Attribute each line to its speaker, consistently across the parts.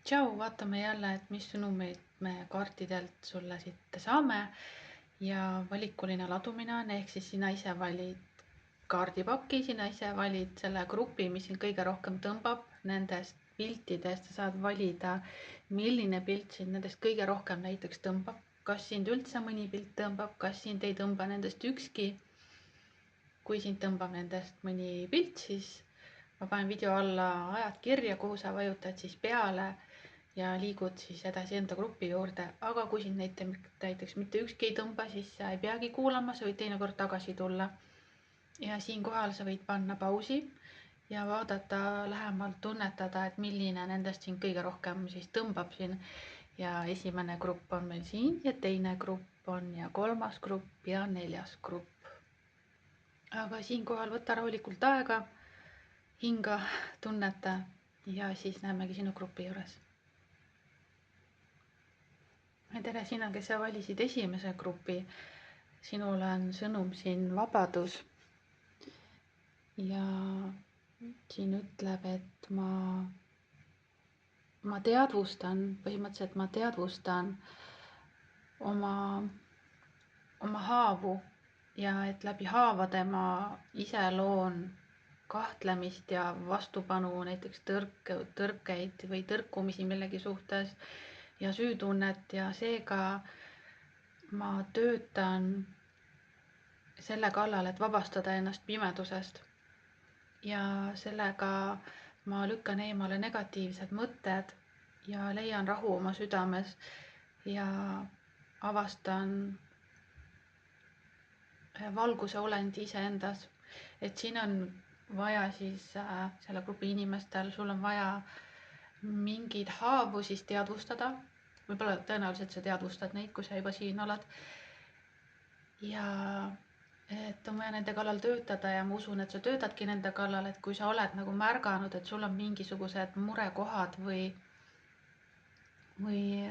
Speaker 1: Tšau, vaatame jälle, et mis sõnumeid me kaartidelt sulle siit saame. Ja valikuline ladumine on, ehk siis sina ise valid kaardipaki, sina ise valid selle grupi, mis sind kõige rohkem tõmbab. Nendest piltidest sa saad valida, milline pilt sind nendest kõige rohkem näiteks tõmbab. Kas sind üldse mõni pilt tõmbab, kas sind ei tõmba nendest ükski. Kui sind tõmbab nendest mõni pilt, siis ma panen video alla ajad kirja, kuhu sa vajutad siis peale ja liigud siis edasi enda grupi juurde. Aga kui sind näiteks mitte ükski ei tõmba, siis sa ei peagi kuulama, sa võid teinekord tagasi tulla. Ja siinkohal sa võid panna pausi ja vaadata lähemalt, tunnetada, et milline nendest sind kõige rohkem siis tõmbab siin. Ja esimene grupp on meil siin ja teine grupp on ja kolmas grupp ja neljas grupp. Aga siinkohal võta rahulikult aega, hinga, tunneta ja siis näemegi sinu grupi juures. Tere sina, kes sa valisid esimese grupi. Sinul on sõnum siin vabadus. Ja siin ütleb, et ma teadvustan, põhimõtteliselt ma teadvustan oma haavu ja et läbi haavade ma ise loon kahtlemist ja vastupanu, näiteks tõrkeid või tõrkumisi millegi suhtes ja süütunnet ja seega ma töötan selle kallal, et vabastada ennast pimedusest ja sellega ma lükkan eemale negatiivsed mõtted ja leian rahu oma südames ja avastan valguse olendi iseendas. Et siin on vaja siis selle grupi inimestel, sul on vaja mingeid haavu siis teadvustada. Võib-olla tõenäoliselt sa teadvustad neid, kui sa juba siin oled. Ja et on vaja nende kallal töötada ja ma usun, et sa töötadki nende kallal, et kui sa oled nagu märganud, et sul on mingisugused murekohad või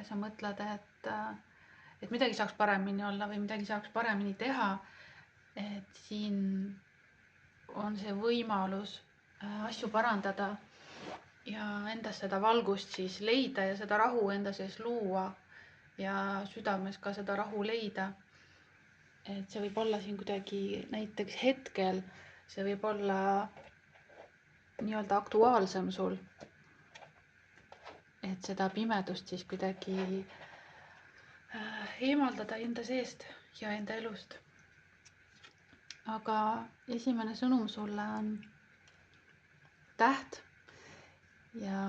Speaker 1: sa mõtled, et midagi saaks paremini olla või midagi saaks paremini teha, et siin on see võimalus asju parandada ja endas seda valgust siis leida ja seda rahu enda sees luua ja südames ka seda rahu leida. Et see võib olla siin kuidagi näiteks hetkel, see võib olla nii-öelda aktuaalsem sul. Et seda pimedust siis kuidagi eemaldada enda seest ja enda elust. Aga esimene sõnum sulle on täht ja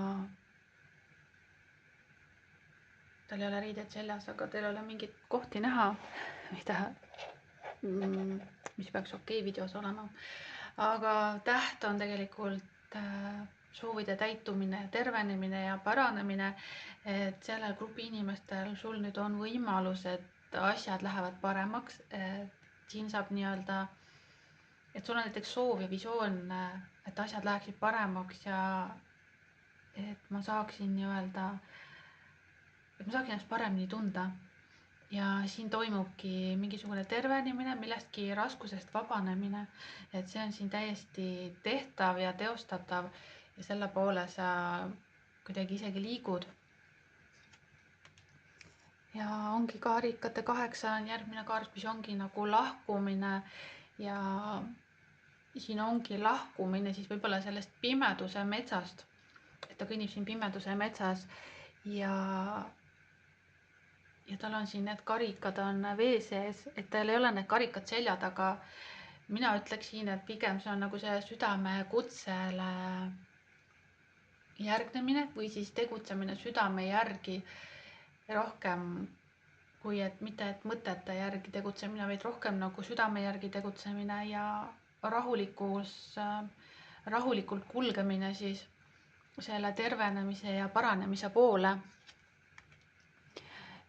Speaker 1: tal ei ole riided seljas, aga teil ei ole mingit kohti näha, mis peaks okei videos olema. Aga täht on tegelikult soovide täitumine, tervenemine ja paranemine, et sellel grupi inimestel sul nüüd on võimalus, et asjad lähevad paremaks. Siin saab nii-öelda, et sul on näiteks soov ja visioon, et asjad läheksid paremaks ja et ma saaksin nii-öelda, et ma saaksin ennast paremini tunda. Ja siin toimubki mingisugune tervenemine, millestki raskusest vabanemine, et see on siin täiesti tehtav ja teostatav ja selle poole sa kuidagi isegi liigud. Ja ongi kaarikate 8 on järgmine kaart, mis ongi nagu lahkumine ja siin ongi lahkumine siis võib-olla sellest pimeduse metsast, et ta kõnnib siin pimeduse metsas ja tal on siin need karikad on vee sees, et tal ei ole need karikad selja taga. Mina ütleksin, et pigem see on nagu see südame kutsele järgnemine või siis tegutsemine südame järgi rohkem kui et mitte et mõtete järgi tegutsemine, vaid rohkem nagu südame järgi tegutsemine ja rahulikult kulgemine siis selle tervenemise ja paranemise poole.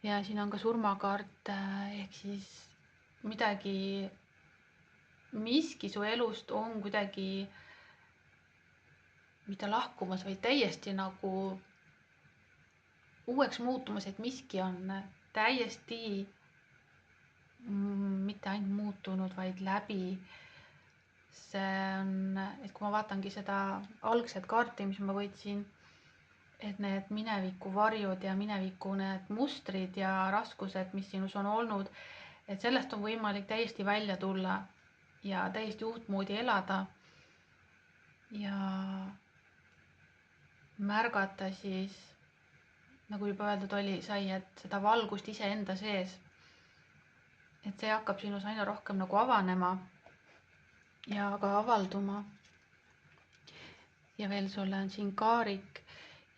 Speaker 1: Ja siin on ka surmakaart, ehk siis miski su elust on kuidagi mitte lahkumas, vaid täiesti nagu uueks muutumas, et miski on täiesti mitte ainult muutunud, vaid läbi. See on, et kui ma vaatangi seda algset kaarti, mis ma võtsin, et need mineviku varjud ja mineviku need mustrid ja raskused, mis sinus on olnud, et sellest on võimalik täiesti välja tulla ja täiesti uutmoodi elada ja märgata siis, nagu juba öeldud sai, et seda valgust iseenda sees, et see hakkab sinus aina rohkem nagu avanema ja ka avalduma. Ja veel sulle on siin kaarik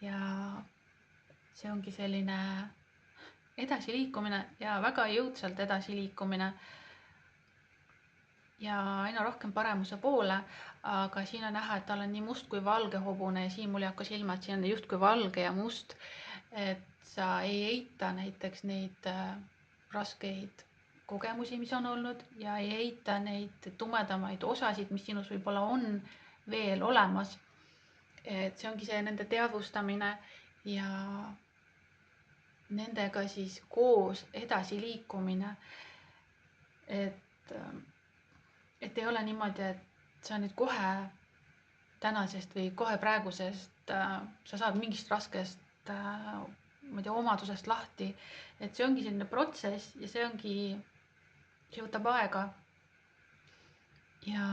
Speaker 1: ja see ongi selline edasiliikumine ja väga jõudsalt edasiliikumine ja aina rohkem paremuse poole, aga siin on näha, et tal on nii must kui valge hobune ja siin mul ei hakka silma, et siin on justkui valge ja must, et sa ei eita näiteks neid raskeid kogemusi, mis on olnud ja ei eita neid tumedamaid osasid, mis sinus võib-olla on veel olemas. Et see ongi see nende teadvustamine ja nendega siis koos edasi liikumine. Et ei ole niimoodi, et sa nüüd kohe tänasest või kohe praegusest sa saad mingist raskest omadusest lahti. Et see ongi selline protsess ja see võtab aega. Ja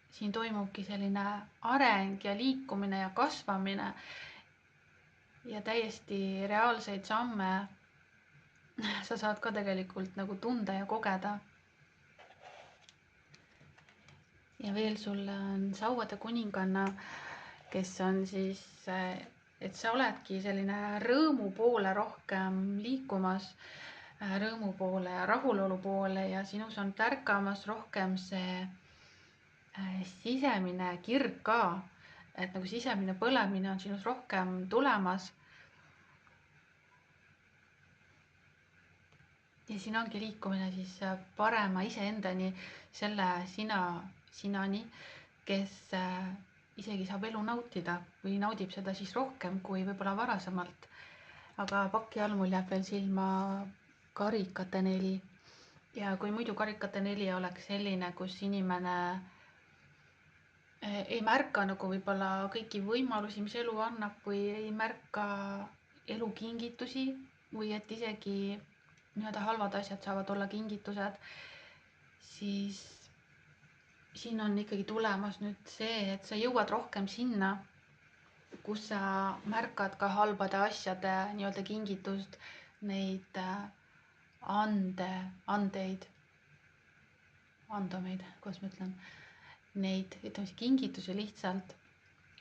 Speaker 1: siin toimubki selline areng ja liikumine ja kasvamine ja täiesti reaalseid samme sa saad ka tegelikult nagu tunda ja kogeda. Ja veel sulle on sauade kuninganna, kes on siis, et sa oledki selline rõõmu poole rohkem liikumas, rõõmu poole ja rahulolu poole ja sinus on tärkamas rohkem see sisemine kirg ka, et nagu sisemine põlemine on sinus rohkem tulemas. Ja siin ongi liikumine siis parema iseendani, selle sinani, kes isegi saab elu nautida või naudib seda siis rohkem kui võib-olla varasemalt. Aga paki all mul jääb veel silma karikate 4. Ja kui muidu karikate 4 oleks selline, kus inimene ei märka nagu võib-olla kõiki võimalusi, mis elu annab või ei märka elu kingitusi või et isegi nii-öelda halvad asjad saavad olla kingitused, siis siin on ikkagi tulemas nüüd see, et sa jõuad rohkem sinna, kus sa märkad ka halbade asjade nii-öelda kingitust, neid andeid, andomeid, kuidas ma ütlen, neid kingitusi lihtsalt,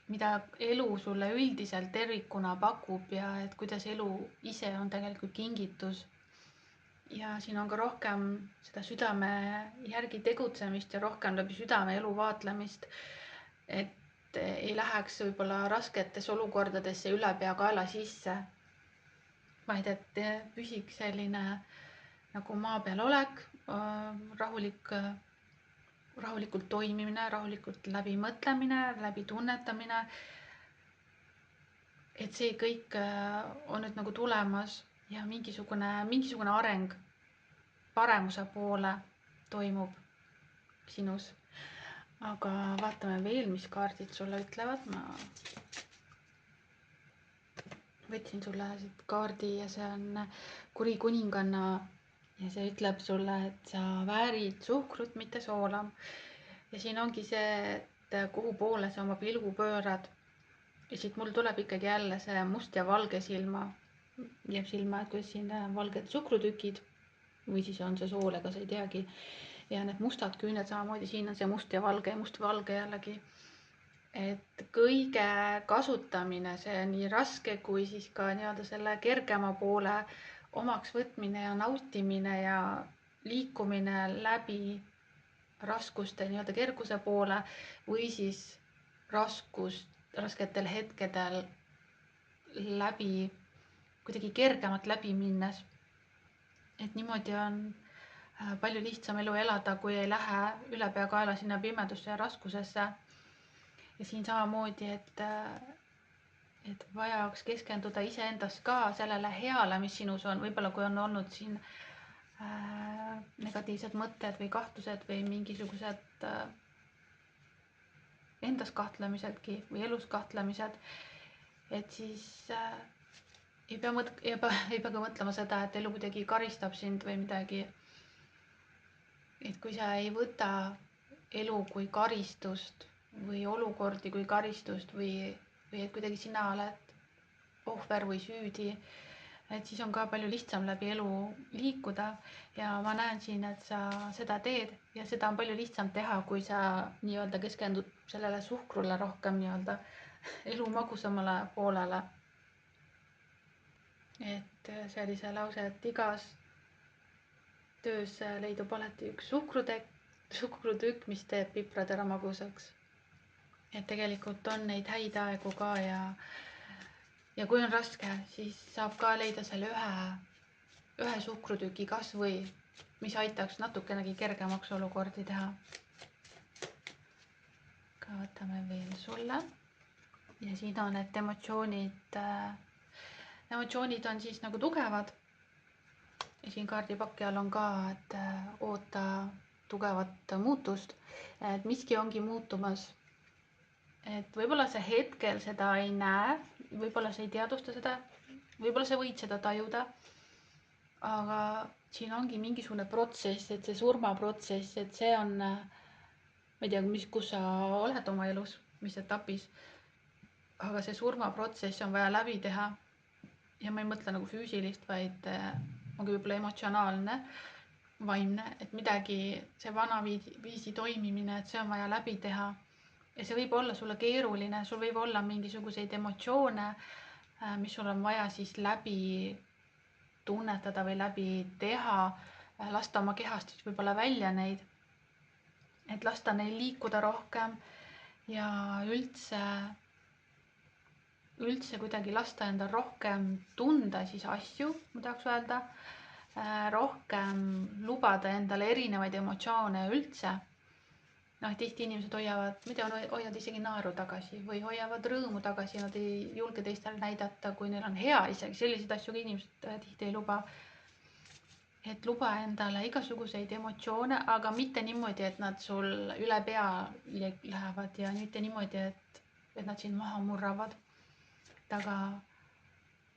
Speaker 1: mida elu sulle üldiselt tervikuna pakub ja et kuidas elu ise on tegelikult kingitus. Ja siin on ka rohkem seda südame järgi tegutsemist ja rohkem läbi südame elu vaatlemist, et ei läheks võib-olla rasketes olukordadesse ülepeakaela sisse, vaid et püsiks selline nagu maa peal olek, rahulikult toimimine, rahulikult läbi mõtlemine, läbi tunnetamine. Et see kõik on nüüd nagu tulemas ja mingisugune areng paremuse poole toimub sinus. Aga vaatame veel, mis kaardid sulle ütlevad. Ma võtsin sulle siit kaardi ja see on kuri kuninganna ja see ütleb sulle, et sa väärid suhkrut, mitte soola. Ja siin ongi see, et kuhu poole sa oma pilgu pöörad. Ja siit mul tuleb ikkagi jälle see must ja valge silma. Jääb silma, et kuidas siin valged suhkrutükid või siis on see sool, ega sa ei teagi. Ja need mustad küüned samamoodi, siin on see must ja valge jällegi. Et kõige kasutamine, see on nii raske kui siis ka nii-öelda selle kergema poole omaks võtmine ja nautimine ja liikumine läbi raskuste nii-öelda kerguse poole või siis rasketel hetkedel läbi kuidagi kergemalt läbi minnes. Et niimoodi on palju lihtsam elu elada, kui ei lähe ülepeakaela sinna pimedusse ja raskusesse. Ja siin samamoodi, et vaja oleks keskenduda iseendast ka sellele heale, mis sinus on. Võib-olla kui on olnud siin negatiivsed mõtted või kahtlused või mingisugused endas kahtlemisedki või elus kahtlemised, et siis ei pea ka mõtlema seda, et elu kuidagi karistab sind või midagi. Et kui sa ei võta elu kui karistust või olukordi kui karistust või et kuidagi sina oled ohver või süüdi, et siis on ka palju lihtsam läbi elu liikuda ja ma näen siin, et sa seda teed ja seda on palju lihtsam teha, kui sa nii-öelda keskendud sellele suhkrule rohkem nii-öelda elu magusamale poolele. Et see oli see lause, et igas töös leidub alati üks suhkrutükk, mis teeb piprad ära magusaks. Et tegelikult on neid häid aegu ka ja kui on raske, siis saab ka leida selle ühe suhkrutüki kas või, mis aitaks natukenegi kergemaks olukordi teha. Ka võtame veel sulle. Ja siin on, et emotsioonid on siis nagu tugevad. Ja siin kaardipaki all on ka, et oota tugevat muutust, et miski ongi muutumas. Et võib-olla sa hetkel seda ei näe, võib-olla sa ei teadvusta seda, võib-olla sa võid seda tajuda, aga siin ongi mingisugune protsess, et see surmaprotsess, et see on, ma ei tea, kus sa oled oma elus, mis etapis, aga see surmaprotsess on vaja läbi teha. Ja ma ei mõtle nagu füüsilist, vaid ongi võib-olla emotsionaalne, vaimne, et midagi, see vanaviisi toimimine, et see on vaja läbi teha. Ja see võib olla sulle keeruline, sul võib olla mingisuguseid emotsioone, mis sul on vaja siis läbi tunnetada või läbi teha, lasta oma kehast siis võib-olla välja neid, et lasta neil liikuda rohkem ja üldse kuidagi lasta endal rohkem tunda siis asju, ma tahaks öelda, rohkem lubada endale erinevaid emotsioone üldse. Noh, tihti inimesed hoiavad isegi naeru tagasi või hoiavad rõõmu tagasi, nad ei julge teistele näidata, kui neil on hea, isegi selliseid asju ka inimesed tihti ei luba. Et luba endale igasuguseid emotsioone, aga mitte niimoodi, et nad sul üle pea lähevad ja mitte niimoodi, et nad sind maha murravad. Aga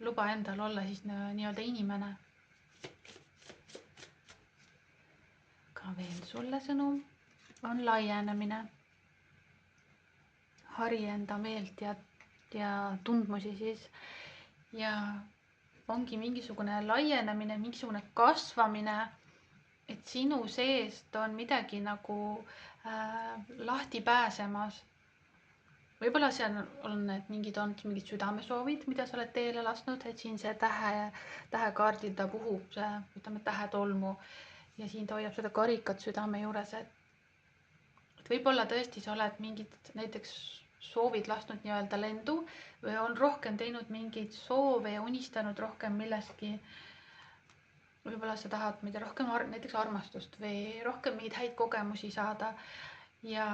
Speaker 1: luba endal olla siis nii-öelda inimene. Ka veel sulle sõnum on laienemine. Hari enda meelt ja tundmusi siis ja ongi mingisugune laienemine, mingisugune kasvamine, et sinu seest on midagi nagu lahti pääsemas. Võib-olla see on, et mingid südamesoovid, mida sa oled teele lasknud, et siin see tähekaardil ta puhub, see, ütleme, tähetolmu ja siin ta hoiab seda karikat südame juures, et võib-olla tõesti sa oled mingid näiteks soovid lasknud nii-öelda lendu või on rohkem teinud mingeid soove ja unistanud rohkem millestki. Võib-olla sa tahad rohkem näiteks armastust või rohkem mingeid häid kogemusi saada ja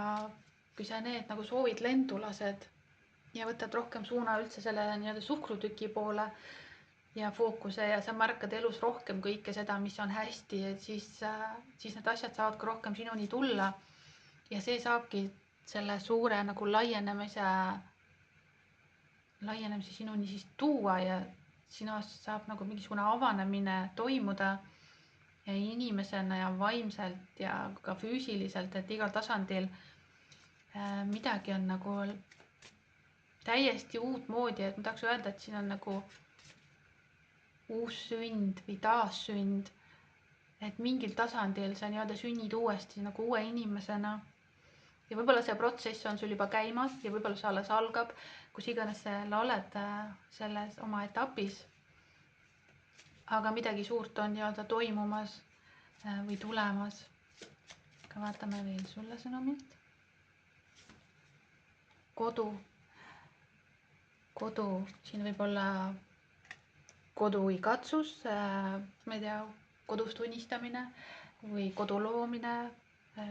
Speaker 1: kui sa need nagu soovid lendu lased ja võtad rohkem suuna üldse selle nii-öelda suhkrutüki poole ja fookuse ja sa märkad elus rohkem kõike seda, mis on hästi, et siis need asjad saavad ka rohkem sinuni tulla ja see saabki selle suure nagu laienemise sinuni siis tuua ja sinust saab nagu mingisugune avanemine toimuda ja inimesena ja vaimselt ja ka füüsiliselt, et igal tasandil midagi on nagu täiesti uut moodi, et ma tahaks öelda, et siin on nagu uus sünd või taassünd, et mingil tasandil sa nii-öelda sünnid uuesti nagu uue inimesena ja võib-olla see protsess on sul juba käimas ja võib-olla see alles algab, kus iganes sa oled selles oma etapis, aga midagi suurt on nii-öelda toimumas või tulemas. Ka vaatame veel sulle sõnumit. Kodu, siin võib olla koduigatsus, ma ei tea, kodust unistamine või kodu loomine,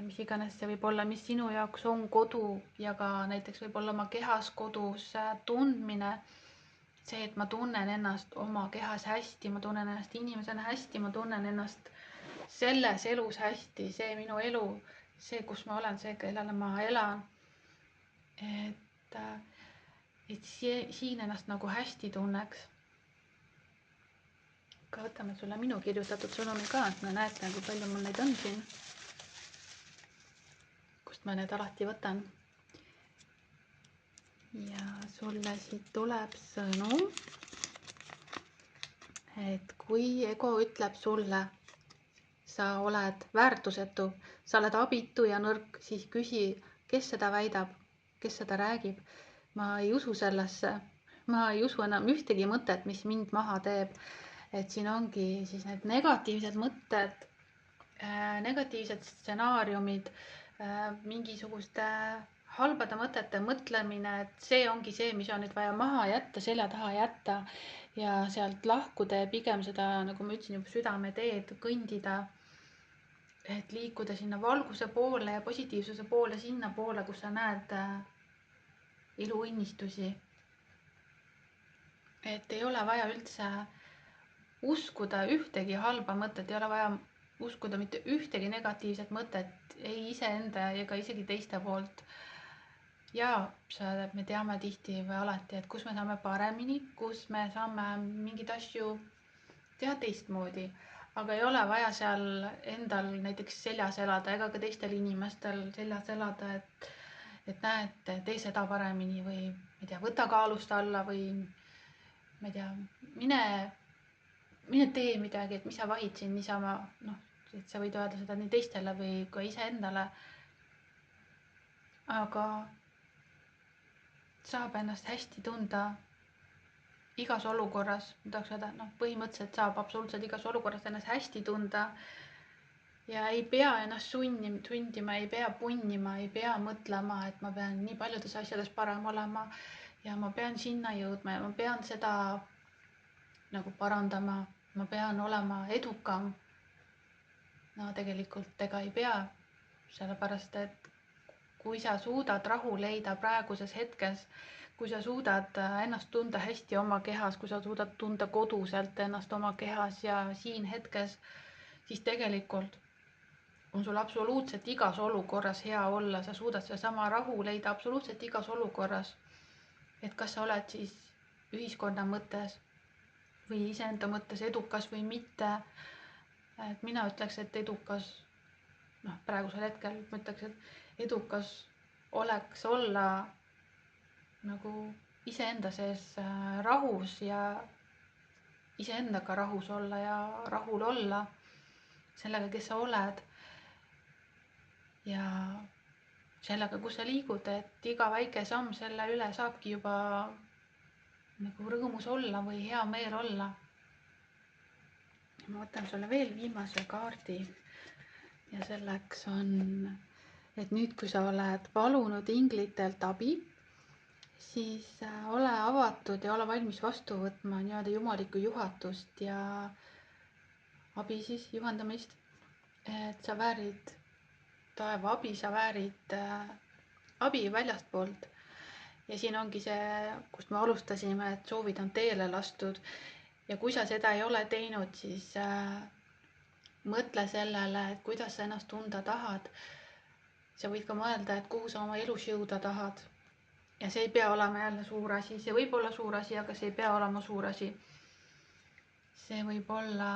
Speaker 1: mis iganes see võib olla, mis sinu jaoks on kodu ja ka näiteks võib olla oma kehas kodus tundmine. See, et ma tunnen ennast oma kehas hästi, ma tunnen ennast inimesena hästi, ma tunnen ennast selles elus hästi, see minu elu, see, kus ma olen, see, kellele ma elan. Et et siin ennast nagu hästi tunneks. Aga võtame sulle minu kirjutatud sõnumi ka, et me näete, kui palju mul neid on siin. Kust ma need alati võtan. Ja sulle siit tuleb sõnum, et kui ego ütleb sulle, sa oled väärtusetu, sa oled abitu ja nõrk, siis küsi, kes seda väidab, kes seda räägib. Ma ei usu sellesse, ma ei usu enam ühtegi mõtet, mis mind maha teeb. Et siin ongi siis need negatiivsed mõtted, negatiivsed stsenaariumid, mingisuguste halbade mõtete mõtlemine, et see ongi see, mis on nüüd vaja maha jätta, selja taha jätta ja sealt lahkuda ja pigem seda, nagu ma ütlesin, juba südameteed kõndida, et liikuda sinna valguse poole ja positiivsuse poole, sinna poole, kus sa näed iluõnnistusi. Et ei ole vaja üldse uskuda ühtegi halba mõtet, ei ole vaja uskuda mitte ühtegi negatiivset mõtet, ei iseenda ega isegi teiste poolt. Ja me teame tihti või alati, et kus me saame paremini, kus me saame mingeid asju teha teistmoodi, aga ei ole vaja seal endal näiteks seljas elada ega ka teistel inimestel seljas elada, et näed, tee seda paremini või ma ei tea, võta kaalust alla või ma ei tea, mine tee midagi, et mis sa vahid siin niisama, et sa võid öelda seda nii teistele või ka iseendale, aga saab ennast hästi tunda igas olukorras, ma tahaks öelda, põhimõtteliselt saab absoluutselt igas olukorras ennast hästi tunda ja ei pea ennast sundima, ei pea punnima, ei pea mõtlema, et ma pean nii paljudes asjades parem olema ja ma pean sinna jõudma ja ma pean seda nagu parandama, ma pean olema edukam. No tegelikult ega ei pea, sellepärast et kui sa suudad rahu leida praeguses hetkes, kui sa suudad ennast tunda hästi oma kehas, kui sa suudad tunda koduselt ennast oma kehas ja siin hetkes, siis tegelikult on sul absoluutselt igas olukorras hea olla, sa suudad sedasama rahu leida absoluutselt igas olukorras. Et kas sa oled siis ühiskonna mõttes või iseenda mõttes edukas või mitte. Et mina ütleks, et edukas, praegusel hetkel ma ütleks, et edukas oleks olla nagu iseenda sees rahus ja iseendaga rahus olla ja rahul olla sellega, kes sa oled ja sellega, kus sa liigud, et iga väike samm selle üle saabki juba nagu rõõmus olla või hea meel olla. Ma võtan sulle veel viimase kaardi ja selleks on, et nüüd, kui sa oled palunud inglitelt abi, siis ole avatud ja ole valmis vastu võtma nii-öelda jumalikku juhatust ja abi siis, juhendamist, et sa väärid taeva abi, sa väärid abi väljastpoolt. Ja siin ongi see, kust me alustasime, et soovid on teele lastud ja kui sa seda ei ole teinud, siis mõtle sellele, et kuidas sa ennast tunda tahad. Sa võid ka mõelda, et kuhu sa oma elus jõuda tahad. Ja see ei pea olema jälle suur asi, see võib olla suur asi, aga see ei pea olema suur asi. See võib olla,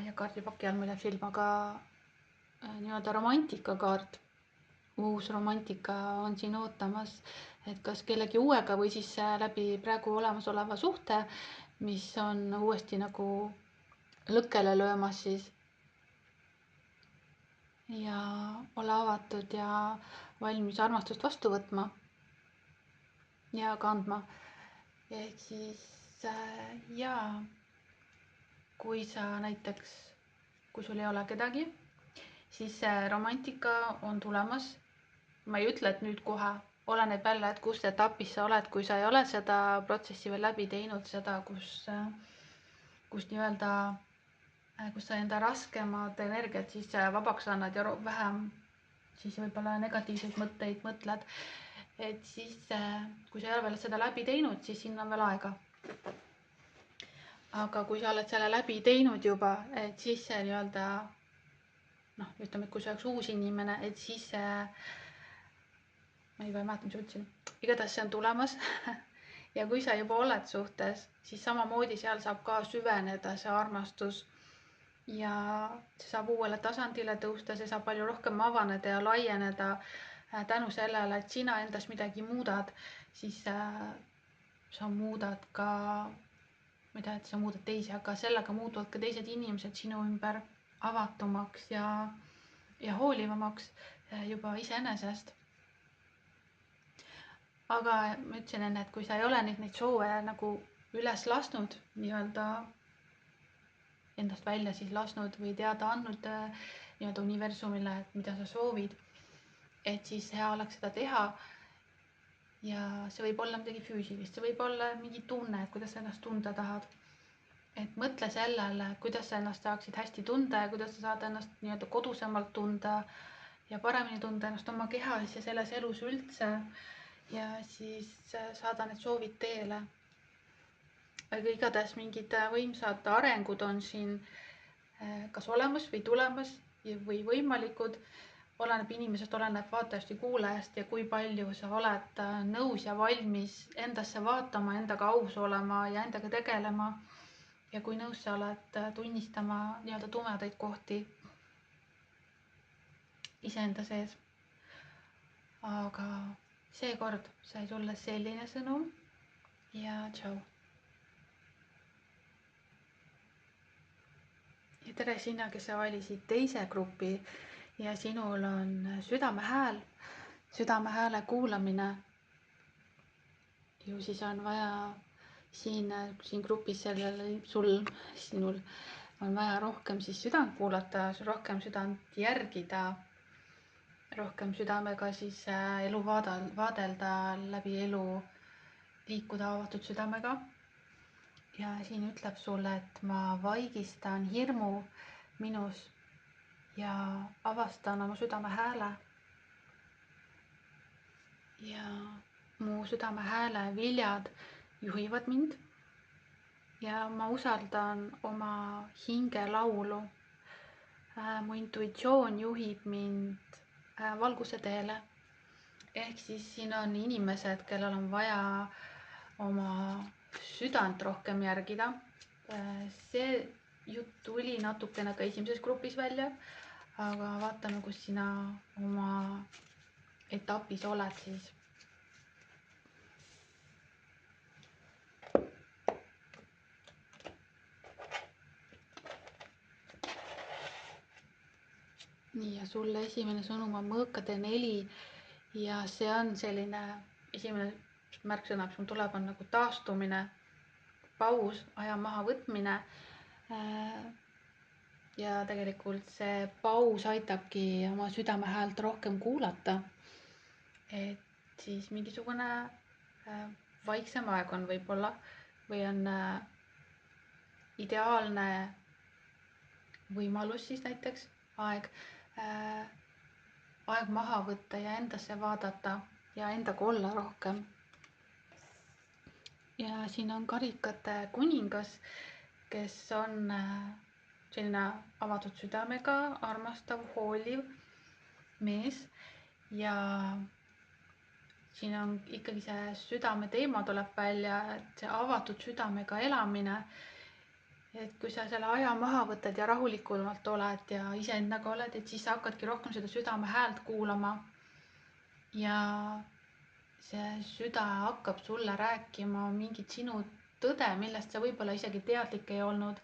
Speaker 1: ja kaardipaki all meil jääb silma ka nii-öelda romantikakaart. Uus romantika on siin ootamas, et kas kellegi uuega või siis läbi praegu olemasoleva suhte, mis on uuesti nagu lõkkele löömas siis. Ja ole avatud ja valmis armastust vastu võtma ja kandma. Ehk siis kui sa näiteks, kui sul ei ole kedagi, siis see romantika on tulemas. Ma ei ütle, et nüüd kohe, oleneb jälle, et kus etapis sa oled, kui sa ei ole seda protsessi veel läbi teinud, seda, kus nii-öelda, kus sa enda raskemad energiat siis vabaks annad ja vähem siis võib-olla negatiivseid mõtteid mõtled. Et siis, kui sa ei ole veel seda läbi teinud, siis sinna on veel aega. Aga kui sa oled selle läbi teinud juba, et siis see nii-öelda, ütleme, et kui sa oleks uus inimene, et siis ma ei mäleta, mis ütlesin. Igatahes see on tulemas ja kui sa juba oled suhtes, siis samamoodi seal saab ka süveneda see armastus ja see saab uuele tasandile tõusta, see saab palju rohkem avaneda ja laieneda tänu sellele, et sina endas midagi muudad, siis sa muudad ka, ma ei tea, et sa muudad teisi, aga sellega muutuvad ka teised inimesed sinu ümber avatumaks ja hoolivamaks juba iseenesest. Aga ma ütlesin enne, et kui sa ei ole neid soove nagu üles lasknud, nii-öelda endast välja siis lasknud või teada andnud nii-öelda universumile, et mida sa soovid, et siis hea oleks seda teha. Ja see võib olla midagi füüsilist, see võib olla mingi tunne, et kuidas sa ennast tunda tahad. Et mõtle sellele, kuidas sa ennast saaksid hästi tunda ja kuidas sa saad ennast nii-öelda kodusemalt tunda ja paremini tunda ennast oma kehas ja selles elus üldse. Ja siis saada need soovid teele. Aga igatahes mingid võimsad arengud on siin kas olemas või tulemas või võimalikud. Oleneb inimesest, oleneb vaatajast ja kuulajast ja kui palju sa oled nõus ja valmis endasse vaatama, endaga aus olema ja endaga tegelema. Ja kui nõus sa oled tunnistama nii-öelda tumedaid kohti iseenda sees. Aga seekord sai sulle selline sõnum ja tšau. Ja tere sina, kes sa valisid teise grupi ja sinul on südamehääl, südamehääle kuulamine. Ju siis on vaja siin grupis sinul on vaja rohkem siis südant kuulata, rohkem südant järgida, rohkem südamega siis elu vaadelda, läbi elu liikuda avatud südamega. Ja siin ütleb sulle, et ma vaigistan hirmu minus ja avastan oma südamehääle. Ja mu südamehääle viljad juhivad mind ja ma usaldan oma hingelaulu. Mu intuitsioon juhib mind valguse teele. Ehk siis siin on inimesed, kellel on vaja oma südant rohkem järgida. See jutt tuli natukene ka esimeses grupis välja, aga vaatame, kus sina oma etapis oled siis. Nii, ja sulle esimene sõnum on mõõkade 4 ja see on selline esimene märksõna, mis mul tuleb, on nagu taastumine, paus, aja maha võtmine. Ja tegelikult see paus aitabki oma südamehäält rohkem kuulata. Et siis mingisugune vaiksem aeg on võib-olla või on ideaalne võimalus siis näiteks aeg maha võtta ja endasse vaadata ja endaga olla rohkem. Ja siin on karikate kuningas, kes on selline avatud südamega, armastav, hooliv mees ja siin on ikkagi see südame teema tuleb välja, et see avatud südamega elamine. Et kui sa selle aja maha võtad ja rahulikumalt oled ja iseendaga oled, et siis sa hakkadki rohkem seda südame häält kuulama. Ja see süda hakkab sulle rääkima mingit sinu tõde, millest sa võib-olla isegi teadlik ei olnud.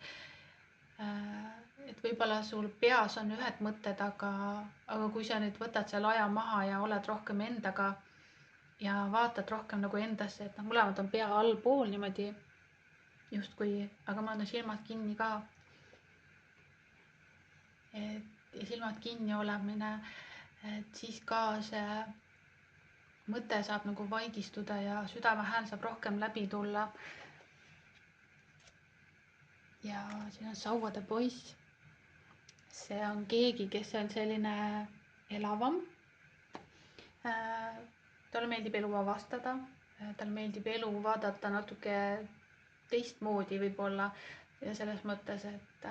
Speaker 1: Et võib-olla sul peas on ühed mõtted, aga kui sa nüüd võtad selle aja maha ja oled rohkem endaga ja vaatad rohkem nagu endasse, et mõlemad on pea allpool niimoodi justkui, aga ma olen silmad kinni ka. Et silmad kinni olemine, et siis ka see mõte saab nagu vaigistuda ja südamehääl saab rohkem läbi tulla. Ja siin on sauade poiss. See on keegi, kes on selline elavam. Talle meeldib elu avastada, talle meeldib elu vaadata natuke teistmoodi võib-olla ja selles mõttes, et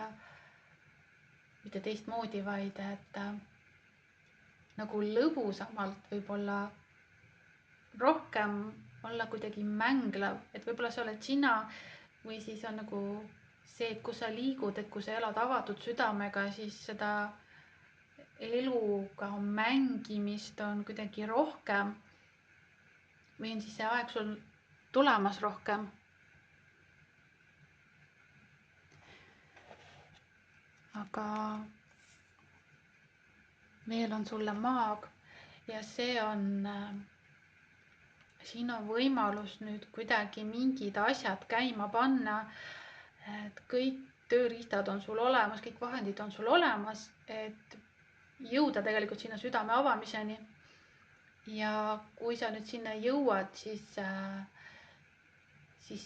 Speaker 1: mitte teistmoodi, vaid et nagu lõbusamalt võib-olla rohkem olla kuidagi mänglev, et võib-olla sa oled sina või siis on nagu see, et kus sa liigud, et kui sa elad avatud südamega, siis seda eluga mängimist on kuidagi rohkem või on siis see aeg sul tulemas rohkem. Aga veel on sulle maag ja see on, siin on võimalus nüüd kuidagi mingid asjad käima panna, et kõik tööriistad on sul olemas, kõik vahendid on sul olemas, et jõuda tegelikult sinna südame avamiseni. Ja kui sa nüüd sinna jõuad, siis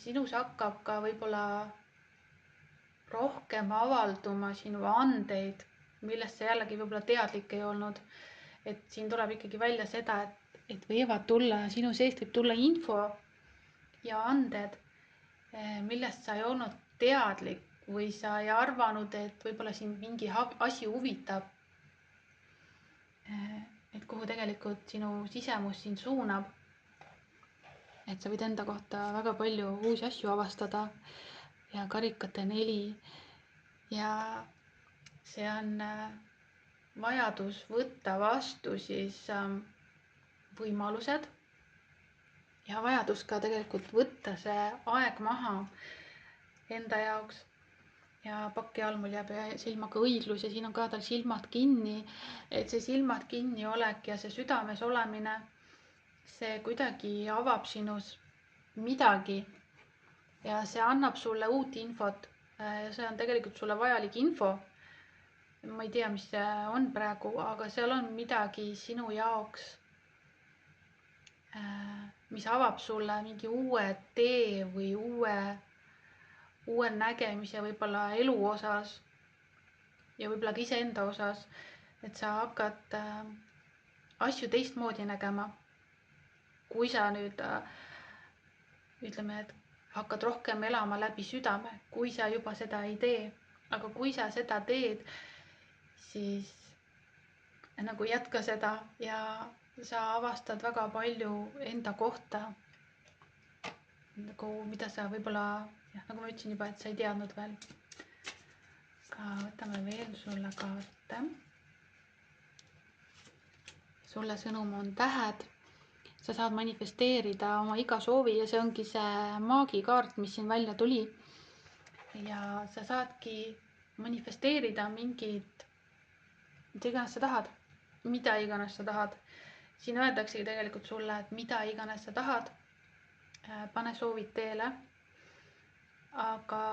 Speaker 1: sinus hakkab ka võib-olla rohkem avalduma sinu andeid, millest sa jällegi võib-olla teadlik ei olnud. Et siin tuleb ikkagi välja seda, et võivad tulla, sinu seest võib tulla info ja anded, millest sa ei olnud teadlik või sa ei arvanud, et võib-olla sind mingi asi huvitab. Et kuhu tegelikult sinu sisemus sind suunab. Et sa võid enda kohta väga palju uusi asju avastada ja karikate 4 ja see on vajadus võtta vastu siis võimalused ja vajadus ka tegelikult võtta see aeg maha enda jaoks. Ja paki all mul jääb silmaga õiglus ja siin on ka tal silmad kinni, et see silmad kinni olek ja see südames olemine, see kuidagi avab sinus midagi ja see annab sulle uut infot ja see on tegelikult sulle vajalik info. Ma ei tea, mis see on praegu, aga seal on midagi sinu jaoks, mis avab sulle mingi uue tee või uue nägemise võib-olla elu osas ja võib-olla ka iseenda osas, et sa hakkad asju teistmoodi nägema. Kui sa nüüd ütleme, et hakkad rohkem elama läbi südame, kui sa juba seda ei tee, aga kui sa seda teed, siis nagu jätka seda ja sa avastad väga palju enda kohta, nagu mida sa võib-olla, nagu ma ütlesin juba, et sa ei teadnud veel. Ka võtame veel sulle kaarte. Sulle sõnum on tähed. Sa saad manifesteerida oma iga soovi ja see ongi see maagikaart, mis siin välja tuli. Ja sa saadki manifesteerida mingid, mida iganes sa tahad, mida iganes sa tahad. Siin öeldaksegi tegelikult sulle, et mida iganes sa tahad, pane soovid teele. Aga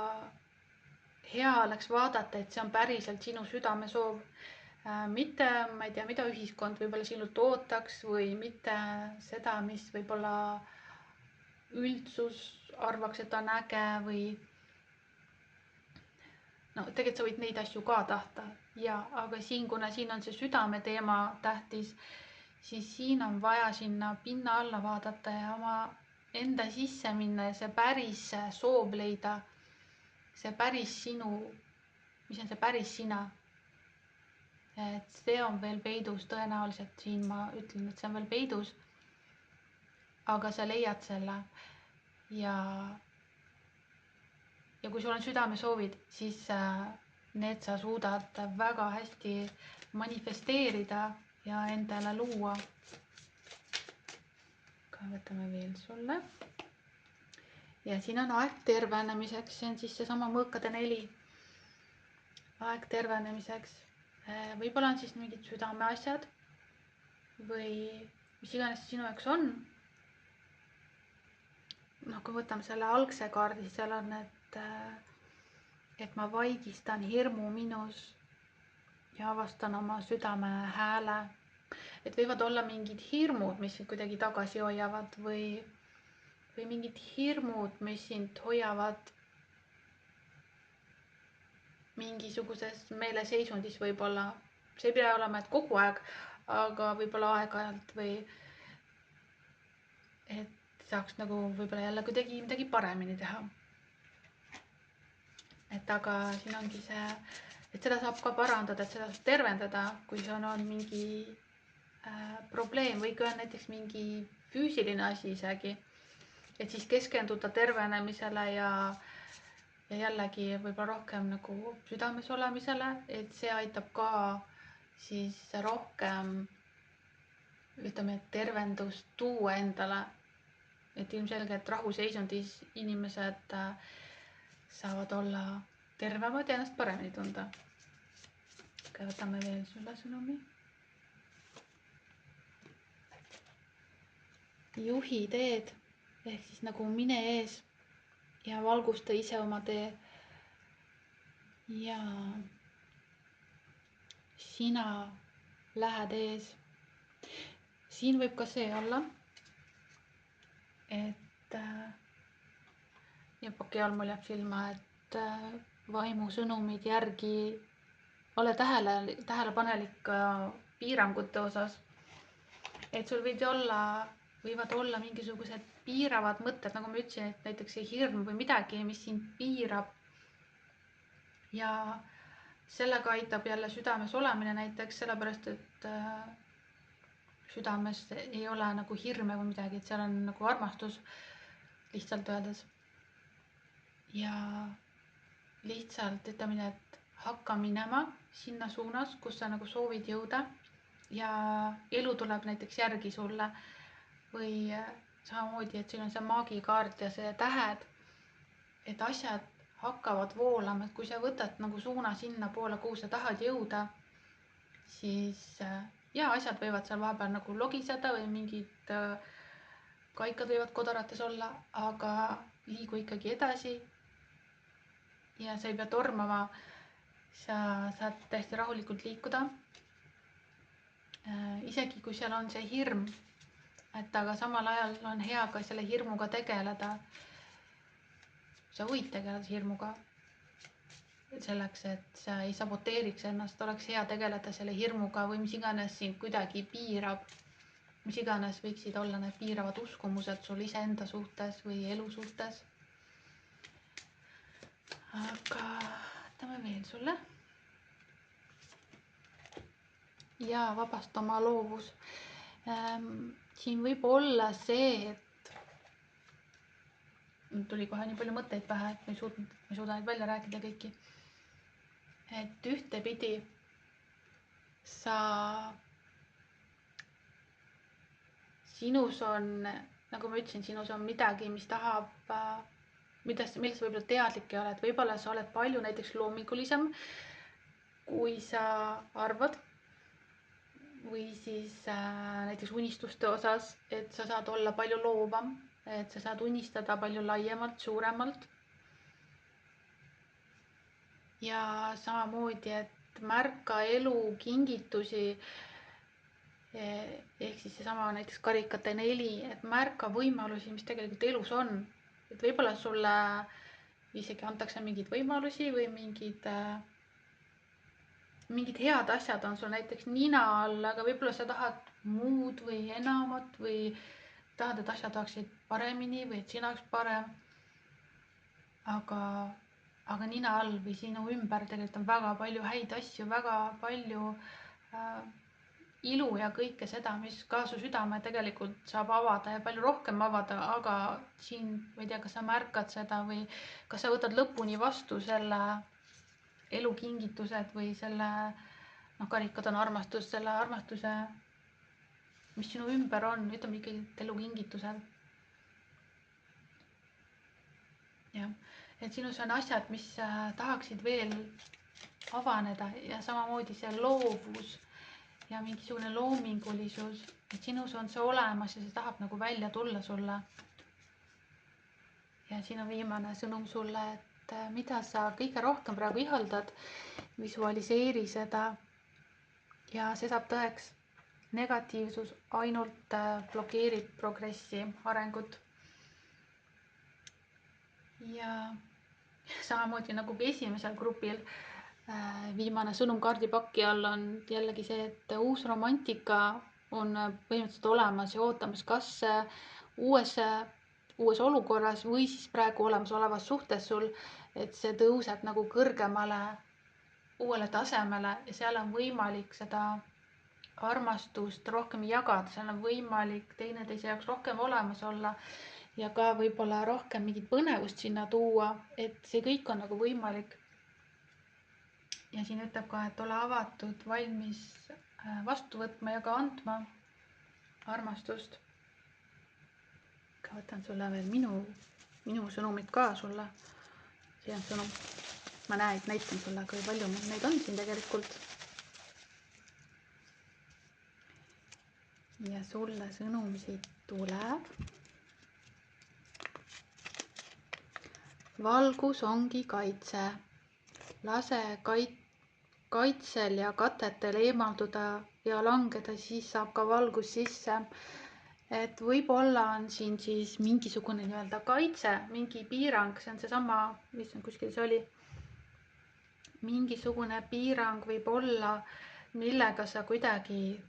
Speaker 1: hea oleks vaadata, et see on päriselt sinu südame soov. Mitte, ma ei tea, mida ühiskond võib-olla sinult ootaks või mitte seda, mis võib-olla üldsus arvaks, et on äge või no tegelikult sa võid neid asju ka tahta. Ja, aga siin, kuna siin on see südame teema tähtis, siis siin on vaja sinna pinna alla vaadata ja oma enda sisse minna ja see päris soov leida, see päris sinu, mis on see päris sina. Et see on veel peidus, tõenäoliselt siin ma ütlen, et see on veel peidus, aga sa leiad selle ja kui sul on südamesoovid, siis need sa suudad väga hästi manifesteerida ja endale luua. Ka võtame veel sulle. Ja siin on aeg tervenemiseks, see on siis seesama mõõkade 4. Aeg tervenemiseks. Võib-olla on siis mingid südameasjad või mis iganes sinu jaoks on. No kui võtame selle algse kaardi, seal on, et ma vaigistan hirmu minus ja avastan oma südame hääle. Et võivad olla mingid hirmud, mis sind kuidagi tagasi hoiavad või mingid hirmud, mis sind hoiavad mingisuguses meeleseisundis võib-olla. See ei pea olema, et kogu aeg, aga võib-olla aeg-ajalt või et saaks nagu võib-olla jälle kuidagi midagi paremini teha. Et aga siin ongi see, et seda saab ka parandada, et seda saab tervendada, kui see on mingi probleem või kui on näiteks mingi füüsiline asi isegi, et siis keskenduda tervenemisele ja jällegi võib-olla rohkem nagu südames olemisele, et see aitab ka siis rohkem, ütleme, tervendust tuua endale. Et ilmselgelt rahuseisundis inimesed saavad olla tervemad ja ennast paremini tunda. Okay, võtame veel sulle sõnumi. Juhi teed ehk siis nagu mine ees ja valgusta ise oma tee. Ja sina lähed ees. Siin võib ka see olla, et ja paki all mul jääb silma, et vaimu sõnumid järgi ole tähelepanelik piirangute osas. Et sul võivad olla mingisugused piiravad mõtted, nagu ma ütlesin, et näiteks see hirm või midagi, mis sind piirab. Ja sellega aitab jälle südames olemine näiteks, sellepärast et südames ei ole nagu hirme või midagi, et seal on nagu armastus lihtsalt öeldes. Ja lihtsalt ütleme, et hakka minema sinna suunas, kus sa nagu soovid jõuda ja elu tuleb näiteks järgi sulle või samamoodi, et siin on see maagikaart ja see tähed, et asjad hakkavad voolama, et kui sa võtad nagu suuna sinna poole, kuhu sa tahad jõuda, siis ja asjad võivad seal vahepeal nagu logiseda või mingid kaikad võivad kodarates olla, aga liigu ikkagi edasi. Ja sa ei pea tormama, sa saad täiesti rahulikult liikuda. Isegi kui seal on see hirm, et aga samal ajal on hea ka selle hirmuga tegeleda. Sa võid tegeleda hirmuga selleks, et sa ei saboteeriks ennast, oleks hea tegeleda selle hirmuga või mis iganes sind kuidagi piirab. Mis iganes võiksid olla need piiravad uskumused sul iseenda suhtes või elu suhtes. Aga võtame veel sulle. Ja vabasta oma loovus. Siin võib olla see, et tuli kohe nii palju mõtteid pähe, et ma ei suuda neid välja rääkida kõiki. Et ühtepidi sinus on, nagu ma ütlesin, sinus on midagi, mis tahab, millest võib-olla teadlik ei ole, et võib-olla sa oled palju näiteks loomingulisem, kui sa arvad, või siis näiteks unistuste osas, et sa saad olla palju loovam, et sa saad unistada palju laiemalt, suuremalt. Ja samamoodi, et märka elu kingitusi, ehk siis seesama näiteks karikate 4, et märka võimalusi, mis tegelikult elus on. Et võib-olla sulle isegi antakse mingeid võimalusi või mingid head asjad on sul näiteks nina all, aga võib-olla sa tahad muud või enamat või tahad, et asjad oleksid paremini või et sina oleks parem. Aga nina all või sinu ümber tegelikult on väga palju häid asju, väga palju ilu ja kõike seda, mis ka su südame tegelikult saab avada ja palju rohkem avada, aga siin, ma ei tea, kas sa märkad seda või kas sa võtad lõpuni vastu selle elukingitused või selle, karikad on armastus, selle armastuse, mis sinu ümber on, ütleme ikkagi elukingitused. Jah. Et sinus on asjad, mis tahaksid veel avaneda ja samamoodi see loovus ja mingisugune loomingulisus, et sinus on see olemas ja see tahab nagu välja tulla sulle. Ja siin on viimane sõnum sulle, et mida sa kõige rohkem praegu ihaldad, visualiseeri seda ja see saab tõeks. Negatiivsus ainult blokeerib progressi, arengut. Ja samamoodi nagu ka esimesel grupil viimane sõnum kaardipakki all on jällegi see, et uus romantika on põhimõtteliselt olemas ja ootamas kas uues olukorras või siis praegu olemasolevas suhtes sul, et see tõuseb nagu kõrgemale uuele tasemele ja seal on võimalik seda armastust rohkem jagada, seal on võimalik teineteise jaoks rohkem olemas olla ja ka võib-olla rohkem mingit põnevust sinna tuua, et see kõik on nagu võimalik. Ja siin ütleb ka, et ole avatud, valmis vastu võtma ja ka andma armastust. Ka võtan sulle veel minu sõnumit ka sulle. See on sõnum. Ma näitan sulle, kui palju mul neid on siin tegelikult. Ja sulle sõnum siit tuleb. Valgus ongi kaitse. Lase kaitsel ja katetel eemalduda ja langeda, siis saab ka valgus sisse. Et võib-olla on siin siis mingisugune nii-öelda kaitse, mingi piirang, see on seesama, mis on kuskil see oli. Mingisugune piirang võib olla, millega sa kuidagi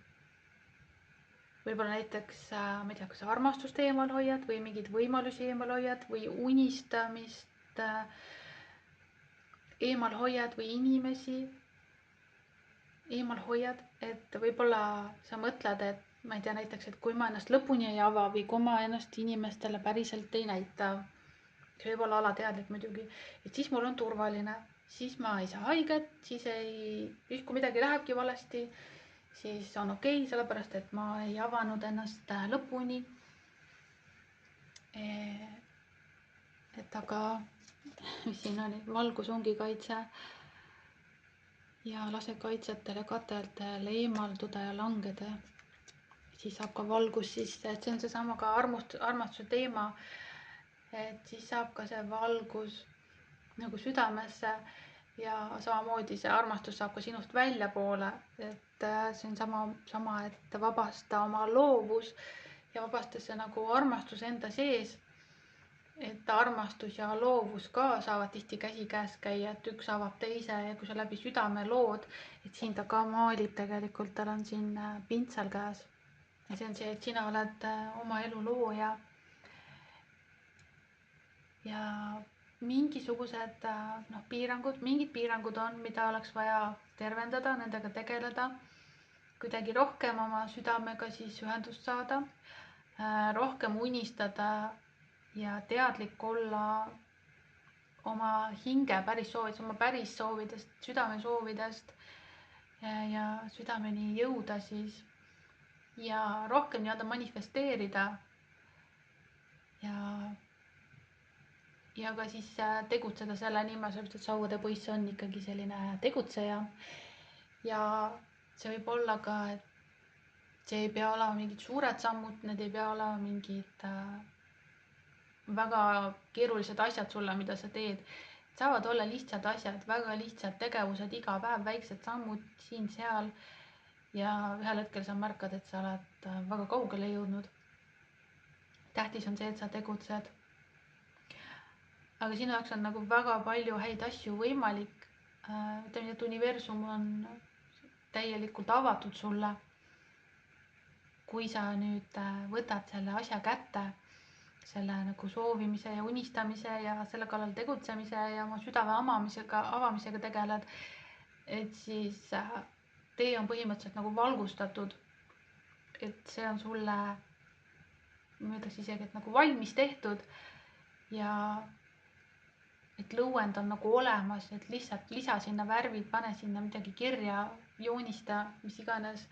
Speaker 1: võib-olla näiteks, ma ei tea, kas armastust eemal hoiad või mingeid võimalusi eemal hoiad või unistamist eemal hoiad või inimesi eemal hoiad, et võib-olla sa mõtled, et ma ei tea, näiteks, et kui ma ennast lõpuni ei ava või kui ma ennast inimestele päriselt ei näita, see võib olla alateadlik muidugi, et siis mul on turvaline, siis ma ei saa haiget, siis kui midagi lähebki valesti, siis on okei, sellepärast et ma ei avanud ennast lõpuni. Et aga, mis siin oli, valgus ongi kaitse ja lase kaitsetel ja kateltel eemalduda ja langeda. Siis saab ka valgus sisse, et see on seesama ka armastuse teema, et siis saab ka see valgus nagu südamesse ja samamoodi see armastus saab ka sinust väljapoole, et see on sama, et vabasta oma loovus ja vabasta see nagu armastus enda sees, et armastus ja loovus ka saavad tihti käsikäes käia, et üks avab teise ja kui sa läbi südame lood, et siin ta ka maalib tegelikult, tal on siin pintsel käes ja see on see, et sina oled oma elu looja ja mingisugused mingid piirangud on, mida oleks vaja tervendada, nendega tegeleda, kuidagi rohkem oma südamega siis ühendust saada, rohkem unistada ja teadlik olla oma hinge päris soovidest, südame soovidest ja südameni jõuda siis ja rohkem nii-öelda manifesteerida ja ka siis tegutseda selle nimel, sellepärast et Sauade poiss on ikkagi selline tegutseja ja see võib olla ka, et see ei pea olema mingid suured sammud, need ei pea olema mingid väga keerulised asjad sulle, mida sa teed. Saavad olla lihtsad asjad, väga lihtsad tegevused, iga päev väiksed sammud siin-seal ja ühel hetkel sa märkad, et sa oled väga kaugele jõudnud. Tähtis on see, et sa tegutsed. Aga sinu jaoks on nagu väga palju häid asju võimalik. Ütleme, et universum on täielikult avatud sulle. Kui sa nüüd võtad selle asja kätte, selle nagu soovimise ja unistamise ja selle kallal tegutsemise ja oma südame avamisega tegeled, et siis tee on põhimõtteliselt nagu valgustatud. Et see on sulle, ma ütleks isegi, et nagu valmis tehtud ja et lõuend on nagu olemas, et lihtsalt lisa sinna värvid, pane sinna midagi kirja, joonista, mis iganes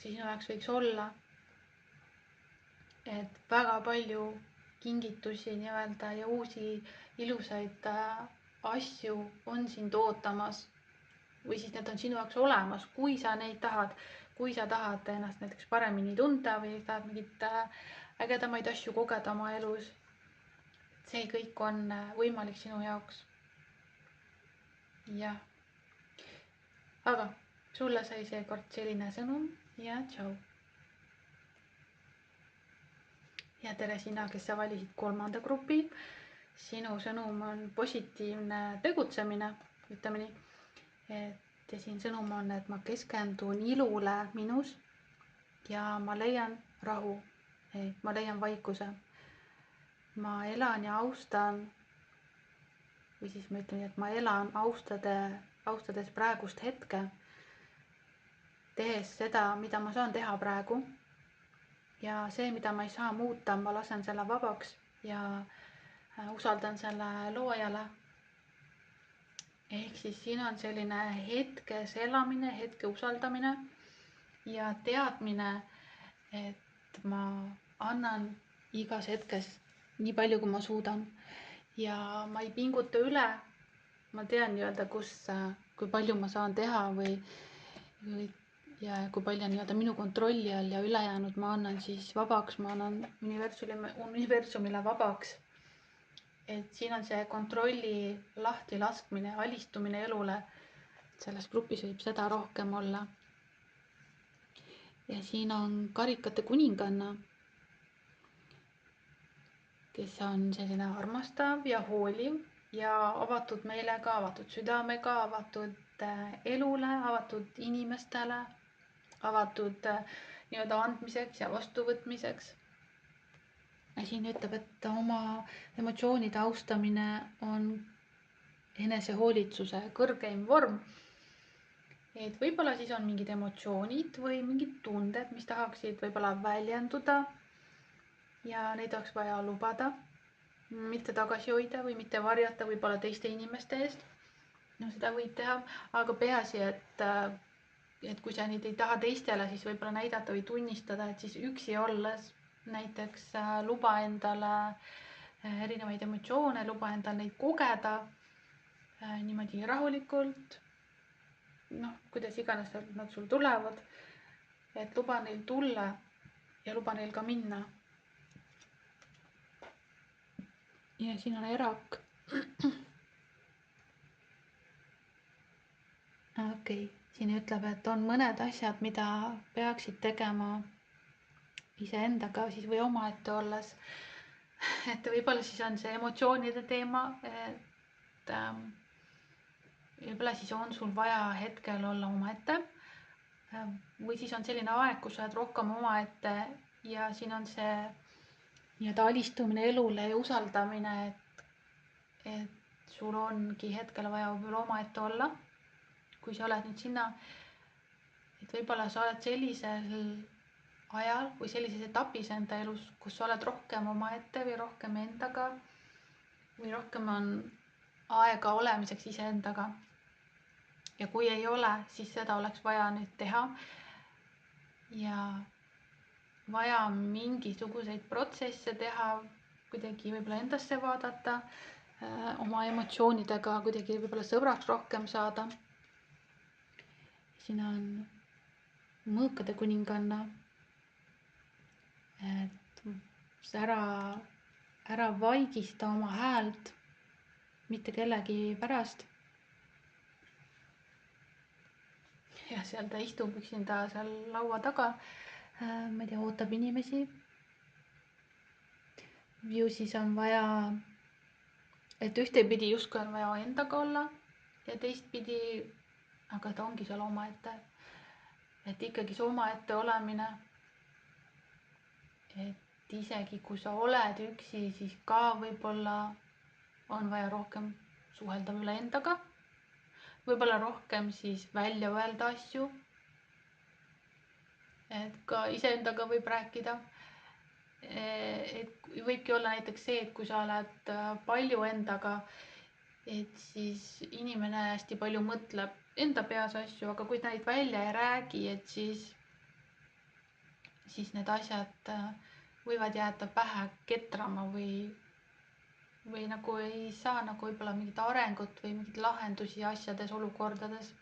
Speaker 1: sinu jaoks võiks olla. Et väga palju kingitusi nii-öelda ja uusi ilusaid asju on sind ootamas või siis need on sinu jaoks olemas, kui sa neid tahad. Kui sa tahad ennast näiteks paremini tunda või tahad mingit ägedamaid asju kogeda oma elus, see kõik on võimalik sinu jaoks. Jah. Aga sulle sai seekord selline sõnum ja tšau. Ja tere sina, kes sa valisid 3. grupi. Sinu sõnum on positiivne tegutsemine, ütleme nii. Et siin sõnum on, et ma keskendun ilule minus ja ma leian rahu, ma leian vaikuse. Ma elan ja austan või siis ma ütlen, et ma elan austades praegust hetke. tehes seda, mida ma saan teha praegu. Ja see, mida ma ei saa muuta, ma lasen selle vabaks ja usaldan selle loojale. Ehk siis siin on selline hetkes elamine, hetke usaldamine ja teadmine, et ma annan igas hetkes nii palju, kui ma suudan. Ja ma ei pinguta üle. Ma tean nii-öelda, kui palju ma saan teha ja kui palju on nii-öelda minu kontrolli all ja ülejäänud ma annan siis vabaks, ma annan universumile vabaks. Et siin on see kontrolli lahti laskmine, alistumine elule. Selles grupis võib seda rohkem olla. Ja siin on karikate kuninganna, kes on selline armastav ja hooliv ja avatud meelega, avatud südamega, avatud elule, avatud inimestele, avatud nii-öelda andmiseks ja vastuvõtmiseks. Ja siin ütleb, et oma emotsioonide austamine on enesehoolitsuse kõrgeim vorm. Et võib-olla siis on mingid emotsioonid või mingid tunded, mis tahaksid võib-olla väljenduda ja neid oleks vaja lubada, mitte tagasi hoida või mitte varjata võib-olla teiste inimeste eest. No seda võib teha, aga peaasi, et kui sa neid ei taha teistele, siis võib-olla näidata või tunnistada, et siis üksi olles näiteks luba endale erinevaid emotsioone, luba endal neid kogeda niimoodi rahulikult, kuidas iganes nad sul tulevad, et luba neil tulla ja luba neil ka minna. Ja siin on erak. Okei, siin ütleb, et on mõned asjad, mida peaksid tegema iseendaga siis või omaette olles. Et võib-olla siis on see emotsioonide teema, et võib-olla siis on sul vaja hetkel olla omaette. Või siis on selline aeg, kus sa oled rohkem omaette ja siin on see nii-öelda alistumine elule ja usaldamine, et sul ongi hetkel vaja võib-olla omaette olla. Kui sa oled nüüd sinna, et võib-olla sa oled sellisel ajal või sellises etapis enda elus, kus sa oled rohkem omaette või rohkem endaga või rohkem on aega olemiseks iseendaga. Ja kui ei ole, siis seda oleks vaja nüüd teha ja vaja mingisuguseid protsesse teha, kuidagi võib-olla endasse vaadata, oma emotsioonidega kuidagi võib-olla sõbraks rohkem saada. Siin on mõõkade kuninganna, et ära vaigista oma häält mitte kellegi pärast. Ja seal ta istub üksinda seal laua taga, ma ei tea, ootab inimesi. Ju siis on vaja, et ühtepidi justkui on vaja endaga olla ja teistpidi, aga ta ongi seal omaette. Et ikkagi see omaette olemine, et isegi kui sa oled üksi, siis ka võib-olla on vaja rohkem suhelda üle endaga. Võib-olla rohkem siis välja öelda asju. Et ka iseendaga võib rääkida. Et võibki olla näiteks see, et kui sa oled palju endaga, et siis inimene hästi palju mõtleb enda peas asju, aga kui ta neid välja ei räägi, et siis need asjad võivad jääda pähe ketrama või nagu ei saa nagu võib-olla mingit arengut või mingit lahendusi asjades, olukordades.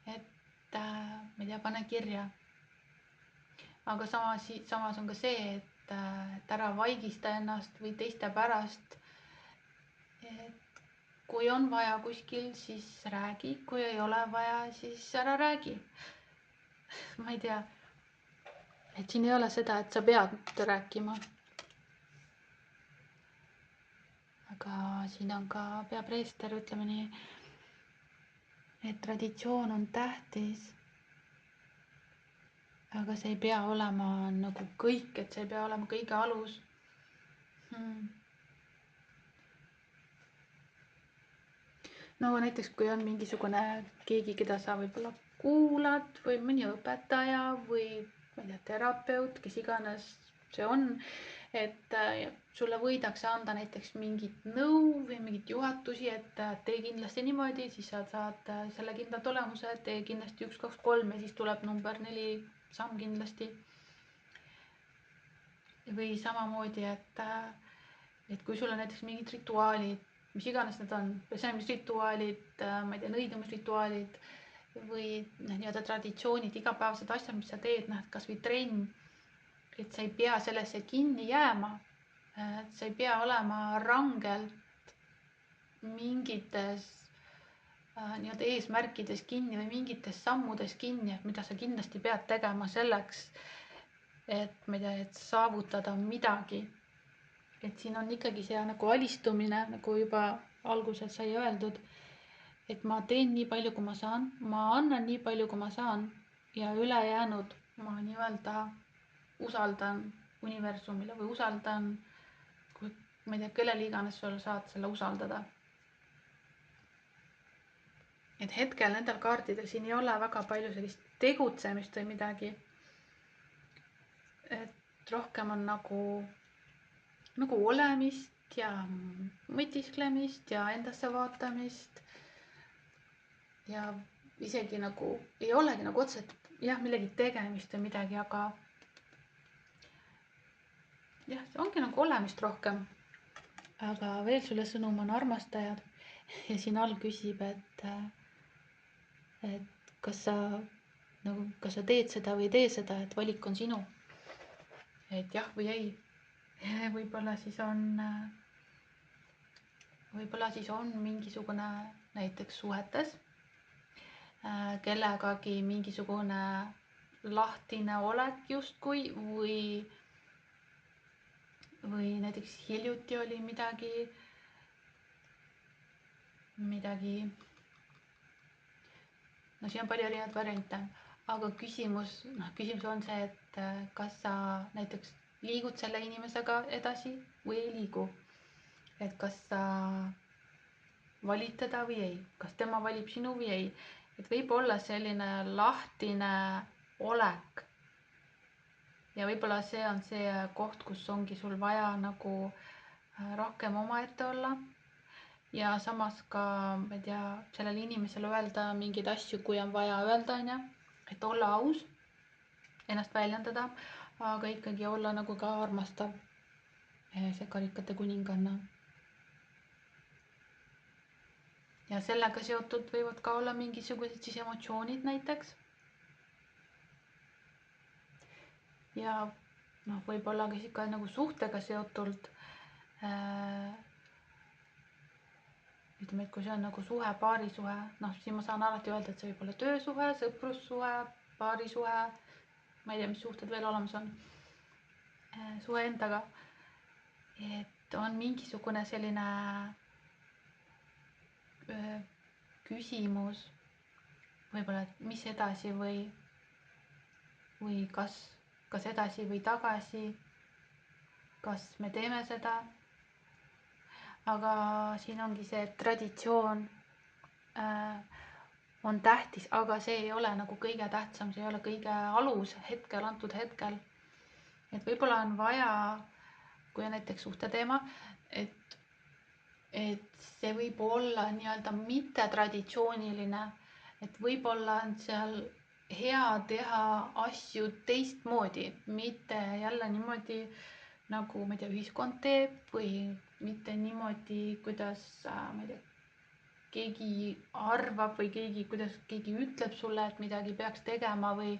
Speaker 1: Et ma ei tea, pane kirja. Aga samas on ka see, et ära vaigista ennast või teiste pärast. Et kui on vaja kuskil, siis räägi, kui ei ole vaja, siis ära räägi. Ma ei tea, et siin ei ole seda, et sa pead rääkima. Aga siin on ka peapreester, ütleme nii, et traditsioon on tähtis, aga see ei pea olema nagu kõik, et see ei pea olema kõige alus. No näiteks kui on mingisugune keegi, keda sa võib-olla kuulad või mõni õpetaja või ma ei tea, terapeut, kes iganes see on, et sulle võidakse anda näiteks mingit nõu või mingit juhatusi, et tee kindlasti niimoodi, siis sa saad selle kindla tulemuse, tee kindlasti 1, 2, 3 ja siis tuleb number 4 samm kindlasti. Või samamoodi, et kui sul on näiteks mingid rituaalid, mis iganes need on, pesemisrituaalid, ma ei tea, nõidumisrituaalid või nii-öelda traditsioonid, igapäevased asjad, mis sa teed, kas või trenn, et sa ei pea sellesse kinni jääma. Sa ei pea olema rangelt mingites nii-öelda eesmärkides kinni või mingites sammudes kinni, mida sa kindlasti pead tegema selleks, et ma ei tea, et saavutada midagi. Et siin on ikkagi see nagu alistumine, nagu juba alguses sai öeldud, et ma teen nii palju, kui ma saan, ma annan nii palju, kui ma saan ja ülejäänud ma nii-öelda usaldan universumile või usaldan, ma ei tea, kellele iganes sul saad selle usaldada. Et hetkel nendel kaartidel siin ei ole väga palju sellist tegutsemist või midagi. Et rohkem on nagu olemist ja mõtisklemist ja endasse vaatamist. Ja isegi nagu ei olegi nagu otseselt jah, millegi tegemist või midagi, aga jah, see ongi nagu olemist rohkem. Aga veel sulle sõnum on armastajad ja siin all küsib, et kas sa teed seda või ei tee seda, et valik on sinu. Et jah või ei. Võib-olla siis on mingisugune näiteks suhetes kellegagi mingisugune lahtine olek justkui või näiteks hiljuti oli midagi, no siin on palju erinevaid variante, aga küsimus on see, et kas sa näiteks liigud selle inimesega edasi või ei liigu. Et kas sa valid teda või ei, kas tema valib sinu või ei. Et võib olla selline lahtine olek. Ja võib-olla see on see koht, kus ongi sul vaja nagu rohkem omaette olla. Ja samas ka, ma ei tea, sellele inimesele öelda mingeid asju, kui on vaja öelda, et olla aus, ennast väljendada, aga ikkagi olla nagu ka armastav, see karikate kuninganna. Ja sellega seotud võivad ka olla mingisugused siis emotsioonid näiteks. Ja võib-olla ka nagu suhtega seotult, ütleme, et kui see on nagu suhe, paarisuhe, siin ma saan alati öelda, et see võib olla töösuhe, sõprussuhe, paarisuhe, ma ei tea, mis suhted veel olemas on, suhe endaga, et on mingisugune selline küsimus võib-olla, et mis edasi või kas edasi või tagasi, kas me teeme seda, aga siin ongi see traditsioon on tähtis, aga see ei ole nagu kõige tähtsam, see ei ole kõige alus antud hetkel. Et võib-olla on vaja, kui on näiteks suhteteema, et see võib olla nii-öelda mitte traditsiooniline, et võib-olla on seal hea teha asju teistmoodi, mitte jälle niimoodi, nagu ma ei tea, ühiskond teeb või mitte niimoodi, kuidas ma ei tea, keegi arvab või kuidas keegi ütleb sulle, et midagi peaks tegema või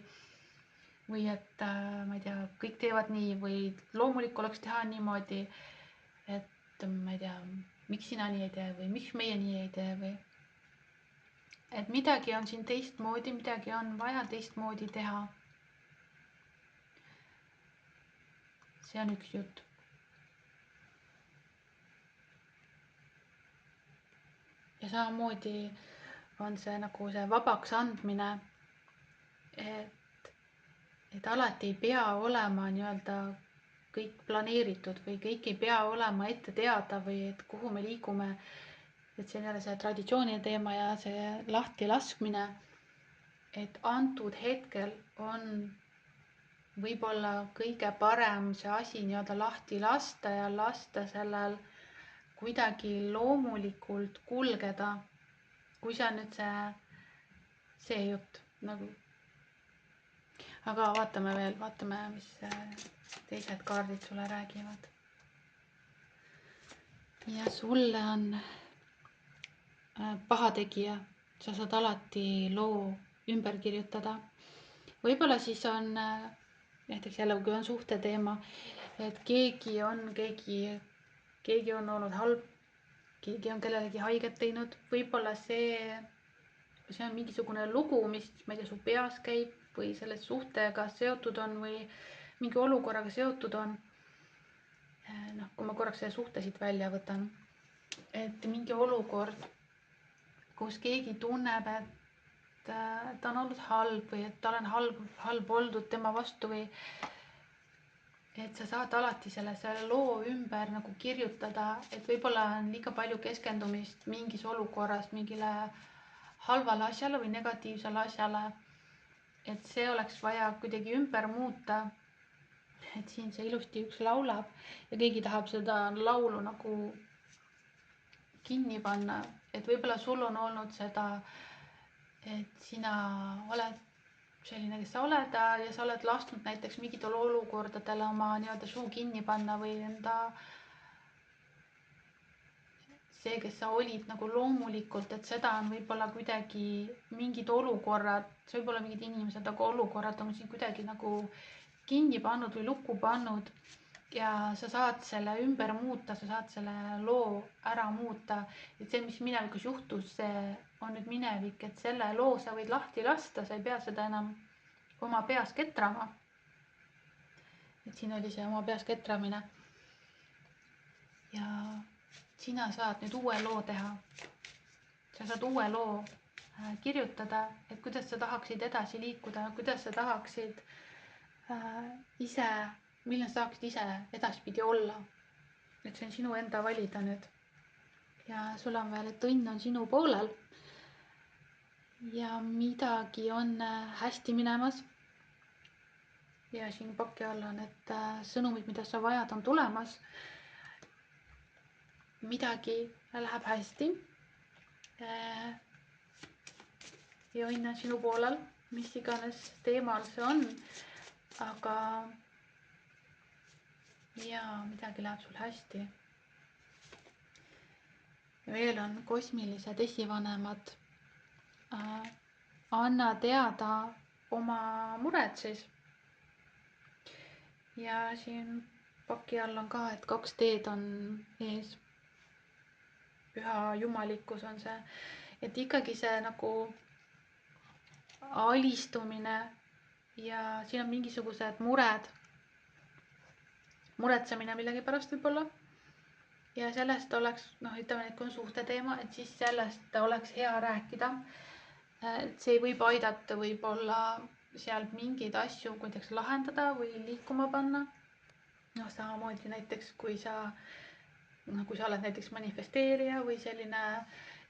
Speaker 1: et ma ei tea, kõik teevad nii või loomulik oleks teha niimoodi, et ma ei tea, miks sina nii ei tee või miks meie nii ei tee või et midagi on siin teistmoodi, midagi on vaja teistmoodi teha. See on üks jutt. Ja samamoodi on see nagu see vabaks andmine, et alati ei pea olema nii-öelda kõik planeeritud või kõik ei pea olema ette teada või et kuhu me liigume. Et see on jälle see traditsioonide teema ja see lahti laskmine, et antud hetkel on võib-olla kõige parem see asi nii-öelda lahti lasta ja lasta sellel kuidagi loomulikult kulgeda, kui see on nüüd see jutt nagu. Aga vaatame, mis teised kaardid sulle räägivad. Ja sulle on pahategija, sa saad alati loo ümber kirjutada. Võib-olla siis on näiteks jälle, kui on suhte teema, et keegi on olnud halb, keegi on kellelegi haiget teinud, võib-olla see on mingisugune lugu, mis, ma ei tea, su peas käib või selle suhtega seotud on või mingi olukorraga seotud on. Noh, kui ma korraks selle suhte siit välja võtan, et mingi olukord, kus keegi tunneb, et ta on olnud halb või et tal on halb oldud tema vastu või et sa saad alati selle loo ümber nagu kirjutada, et võib-olla on liiga palju keskendumist mingis olukorras mingile halvale asjale või negatiivsele asjale, et see oleks vaja kuidagi ümber muuta. Et siin see ilusti üks laulab ja keegi tahab seda laulu nagu kinni panna, et võib-olla sul on olnud seda, et sina oled selline, kes sa oled ja sa oled lasknud näiteks mingitel olukordadele oma nii-öelda suu kinni panna või enda see, kes sa olid nagu loomulikult, et seda on võib-olla kuidagi mingid olukorrad, see võib olla mingid inimesed, aga olukorrad on siin kuidagi nagu kinni pannud või lukku pannud ja sa saad selle ümber muuta, sa saad selle loo ära muuta, et see, mis minevikus juhtus, see on nüüd minevik, et selle loo sa võid lahti lasta, sa ei pea seda enam oma peas ketrama. Et siin oli see oma peas ketramine. Ja sina saad nüüd uue loo teha. Sa saad uue loo kirjutada, et kuidas sa tahaksid edasi liikuda, kuidas sa tahaksid milline sa tahaksid ise edaspidi olla. Et see on sinu enda valida nüüd. Ja sul on veel, et õnn on sinu poolel. Ja midagi on hästi minemas. Ja siin paki all on, et sõnumid, mida sa vajad, on tulemas. Midagi läheb hästi. Ja õnn on sinu poolel, mis iganes teemal see on. Aga jaa, midagi läheb sul hästi. Ja veel on kosmilised esivanemad. Anna teada oma mured siis. Ja siin paki all on ka, et 2 teed on ees. Püha jumalikkus on see, et ikkagi see nagu alistumine ja siin on mingisugused muretsemine millegi pärast võib-olla. Ja sellest oleks, ütleme, et kui on suhte teema, et siis sellest oleks hea rääkida. Et see võib aidata võib-olla seal mingeid asju kuidagi lahendada või liikuma panna. Samamoodi näiteks, kui sa oled näiteks manifesteerija või selline,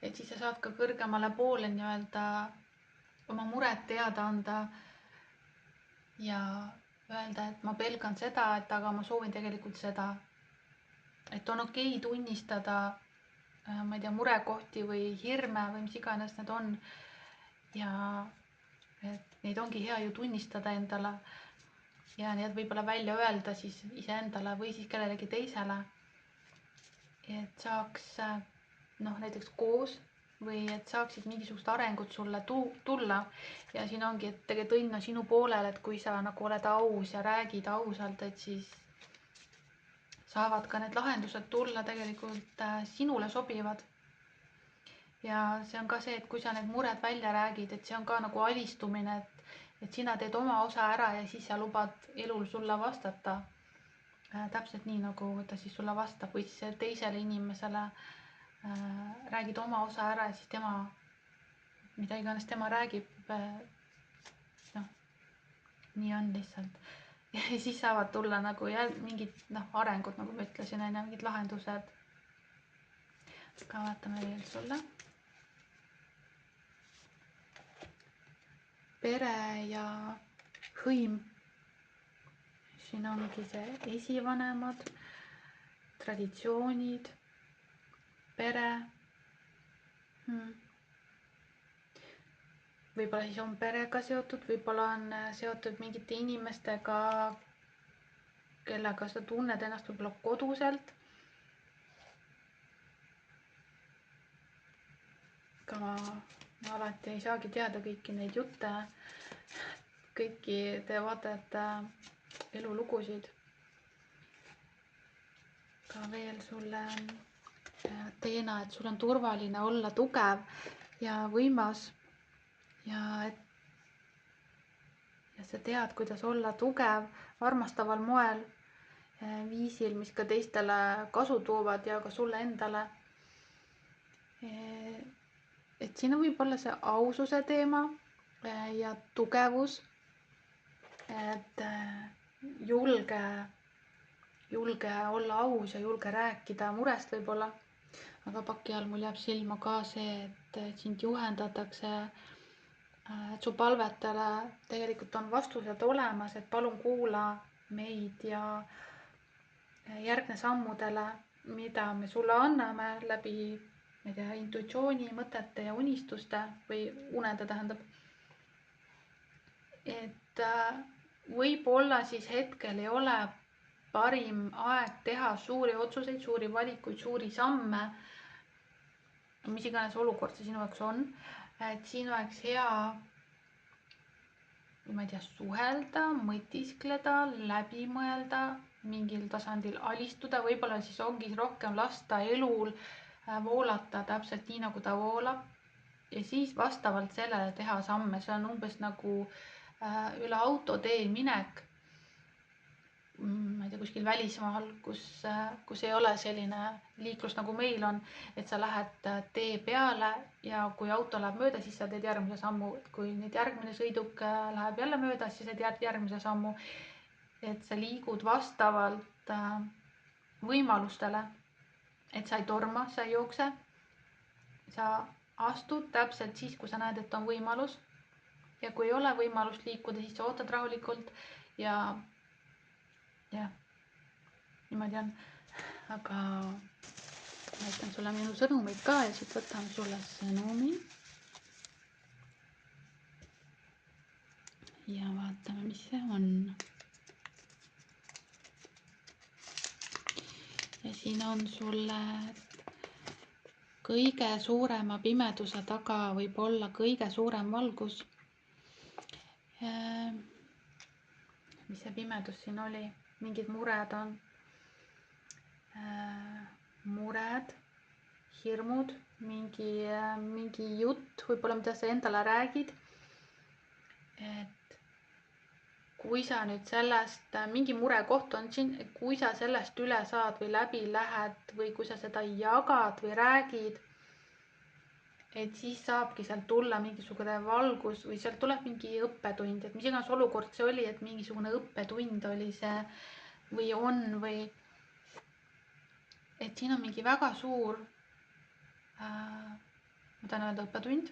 Speaker 1: et siis sa saad ka kõrgemale poole nii-öelda oma mured teada anda ja öelda, et ma pelgan seda, et aga ma soovin tegelikult seda. Et on okei tunnistada, ma ei tea, murekohti või hirme või mis iganes need on. Ja et neid ongi hea ju tunnistada endale. Ja need võib-olla välja öelda siis iseendale või siis kellelegi teisele. Et saaks näiteks koos või et saaksid mingisugust arengut sulle tulla. Ja siin ongi, et tegelikult õnn on sinu poolel, et kui sa nagu oled aus ja räägid ausalt, et siis saavad ka need lahendused tulla tegelikult sinule sobivad. Ja see on ka see, et kui sa need mured välja räägid, et see on ka nagu alistumine, et sina teed oma osa ära ja siis sa lubad elul sulle vastata. Täpselt nii, nagu ta siis sulle vastab või siis teisele inimesele räägid oma osa ära ja siis tema, mida iganes tema räägib, nii on lihtsalt. Ja siis saavad tulla nagu mingid arengud, nagu ma ütlesin, mingid lahendused. Ka vaatame veel sulle. pere ja hõim. Siin ongi see esivanemad, traditsioonid, pere. Võib-olla siis on perega seotud, võib-olla on seotud mingite inimestega, kellega sa tunned ennast võib-olla koduselt. Ka ma alati ei saagi teada kõiki neid jutte, kõiki teie vaatajate elulugusid. Ka veel sulle Teena, et sul on turvaline olla tugev ja võimas ja sa tead, kuidas olla tugev armastaval moel, viisil, mis ka teistele kasu toovad ja ka sulle endale. Et siin võib olla see aususe teema ja tugevus, et julge olla aus ja julge rääkida murest võib-olla. Aga paki all mul jääb silma ka see, et sind juhendatakse, et su palvetele tegelikult on vastused olemas, et palun kuula meid ja järgne sammudele, mida me sulle anname läbi intuitsiooni, mõtete ja unistuste või unede tähendab. Et võib-olla siis hetkel ei ole parim aeg teha suuri otsuseid, suuri valikuid, suuri samme, mis iganes olukord see sinu jaoks on, et siin oleks hea, suhelda, mõtiskleda, läbi mõelda, mingil tasandil alistuda, võib-olla siis ongi rohkem lasta elul voolata täpselt nii, nagu ta voolab ja siis vastavalt sellele teha samme. See on umbes nagu üle autotee minek, ma ei tea, kuskil välismaal, kus ei ole selline liiklus nagu meil on, et sa lähed tee peale ja kui auto läheb mööda, siis sa teed järgmise sammu. Kui nüüd järgmine sõiduk läheb jälle mööda, siis sa teed järgmise sammu. Et sa liigud vastavalt võimalustele. Et sa ei torma, sa ei jookse, sa astud täpselt siis, kui sa näed, et on võimalus ja kui ei ole võimalust liikuda, siis sa ootad rahulikult ja niimoodi on. Aga ma ütlen sulle minu sõnumeid ka ja siit võtan sulle sõnumi ja vaatame, mis see on. Ja siin on sulle kõige suurema pimeduse taga võib olla kõige suurem valgus. Mis see pimedus siin oli? Mingid mured on. Mured, hirmud, mingi jutt, võib-olla mida sa endale räägid. Et kui sa nüüd sellest, mingi murekoht on siin, kui sa sellest üle saad või läbi lähed või kui sa seda jagad või räägid, et siis saabki sealt tulla mingisugune valgus või sealt tuleb mingi õppetund, et mis iganes olukord see oli, et mingisugune õppetund oli see või on või et siin on mingi väga suur, ma tahan öelda õppetund,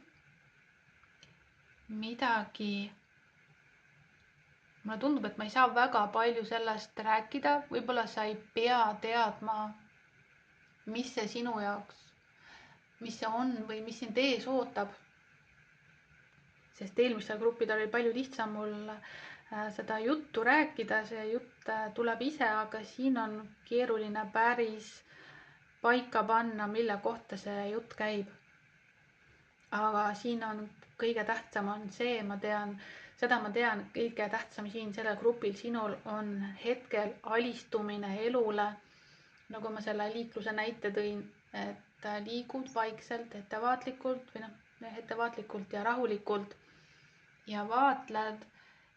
Speaker 1: midagi. Mulle tundub, et ma ei saa väga palju sellest rääkida, võib-olla sa ei pea teadma, mis see sinu jaoks, mis see on või mis sind ees ootab. Sest eelmistel gruppidel oli palju lihtsam mul seda juttu rääkida, see jutt tuleb ise, aga siin on keeruline päris paika panna, mille kohta see jutt käib. Aga siin on kõige tähtsam on see, ma tean, kõige tähtsam siin sellel grupil sinul on hetkel alistumine elule, nagu ma selle liikluse näite tõin, et liigud vaikselt, ettevaatlikult ja rahulikult ja vaatled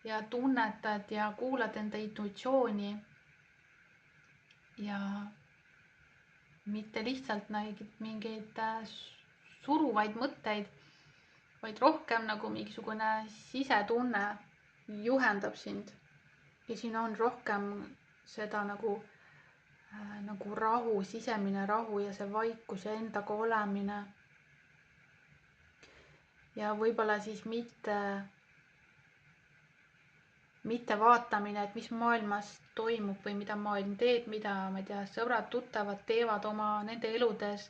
Speaker 1: ja tunnetad ja kuulad enda intuitsiooni ja mitte lihtsalt mingeid suruvaid mõtteid, vaid rohkem nagu mingisugune sisetunne juhendab sind ja siin on rohkem seda nagu rahu, sisemine rahu ja see vaikus ja endaga olemine. Ja võib-olla siis mitte mitte vaatamine, et mis maailmas toimub või mida maailm teeb, mida, ma ei tea, sõbrad-tuttavad teevad nende eludes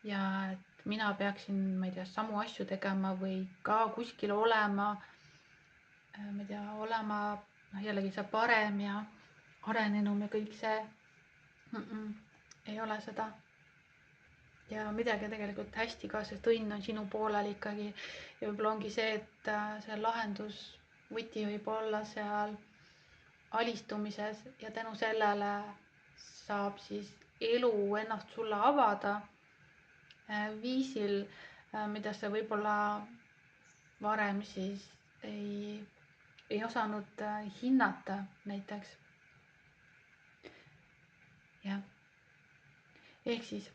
Speaker 1: ja et mina peaksin, ma ei tea, samu asju tegema või ka kuskil olema, ma ei tea, olema jällegi see parem ja arenenum ja kõik see ei ole seda. Ja midagi tegelikult hästi ka, sest õnn on sinu poolel ikkagi ja võib-olla ongi see, et see lahendus võti võib olla seal alistumises ja tänu sellele saab siis elu ennast sulle avada viisil, mida sa võib-olla varem siis ei osanud hinnata näiteks. jah, ehk siis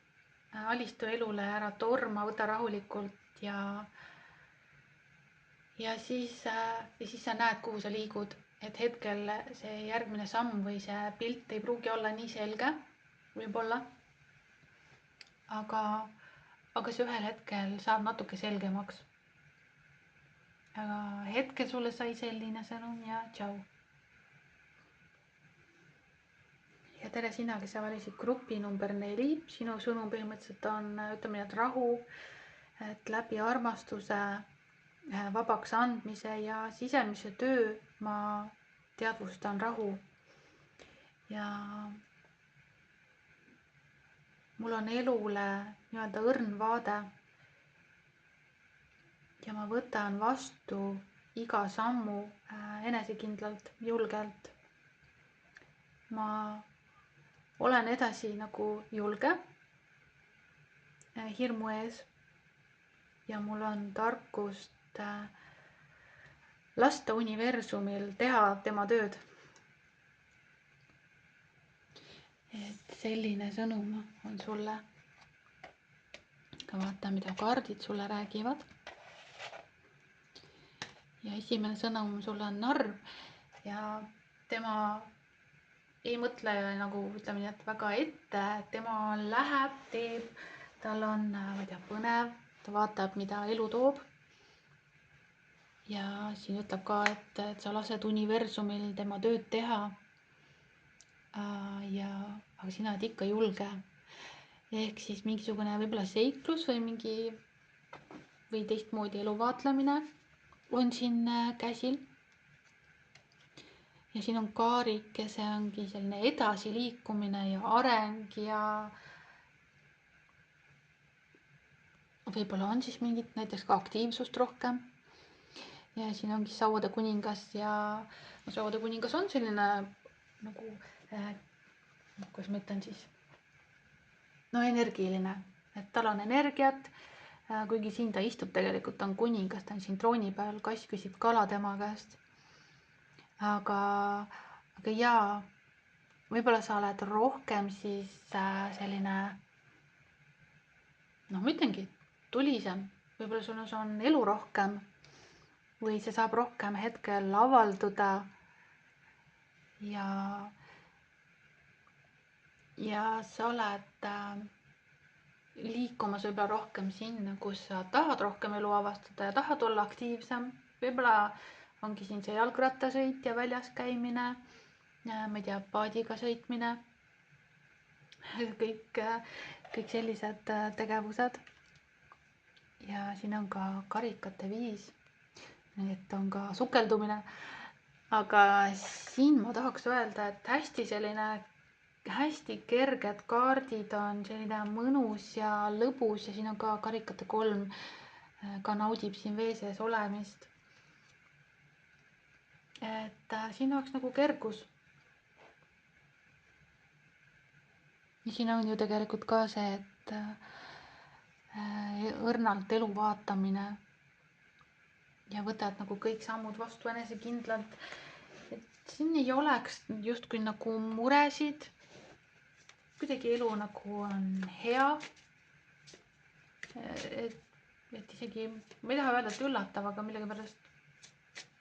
Speaker 1: alistu elule, ära torma, võta rahulikult ja siis sa näed, kuhu sa liigud, et hetkel see järgmine samm või see pilt ei pruugi olla nii selge, võib-olla, aga see ühel hetkel saab natuke selgemaks. Aga hetkel sulle sai selline sõnum ja tšau. Ja tere sina, kes sa valisid grupi number 4. Sinu sõnum põhimõtteliselt on, ütleme nii, et rahu, et läbi armastuse, vabaks andmise ja sisemise töö ma teadvustan rahu. Ja mul on elule nii-öelda õrn vaade. Ja ma võtan vastu iga sammu enesekindlalt, julgelt. Ma olen edasi nagu julge hirmu ees ja mul on tarkust lasta universumil teha tema tööd. Et selline sõnum on sulle. Ka vaata, mida kaardid sulle räägivad. Ja esimene sõnum sulle on narv ja tema ei mõtle nagu, ütleme nii, et väga ette, tema läheb, teeb, tal on, ma ei tea, põnev, ta vaatab, mida elu toob. Ja siin ütleb ka, et sa lased universumil tema tööd teha. Aga sina oled ikka julge. Ehk siis mingisugune võib-olla seiklus või teistmoodi elu vaatlemine on siin käsil. Ja siin on kaarik ja see ongi selline edasiliikumine ja areng ja võib-olla on siis mingit näiteks ka aktiivsust rohkem. Ja siin ongi sauade kuningas ja sauade kuningas on selline nagu, kuidas ma ütlen siis, energiline, et tal on energiat, kuigi siin ta istub tegelikult, on kuningas, ta on siin trooni peal, kass küsib kala tema käest. Aga jaa, võib-olla sa oled rohkem siis selline, ma ütlengi, tulisem, võib-olla sul on elu rohkem või see saab rohkem hetkel avalduda ja sa oled liikumas võib-olla rohkem sinna, kus sa tahad rohkem elu avastada ja tahad olla aktiivsem, võib-olla ongi siin see jalgrattasõit ja väljas käimine, ma ei tea, paadiga sõitmine, kõik sellised tegevused. Ja siin on ka karikate 5, et on ka sukeldumine. Aga siin ma tahaks öelda, et hästi kerged kaardid on selline mõnus ja lõbus ja siin on ka karikate 3, ka naudib siin vee sees olemist. Et siin oleks nagu kergus. Ja siin on ju tegelikult ka see, et õrnalt elu vaatamine ja võtad nagu kõik sammud vastu enesekindlalt. Et siin ei oleks justkui nagu muresid. Kuidagi elu nagu on hea. Et isegi, ma ei taha öelda, et üllatav, aga millegipärast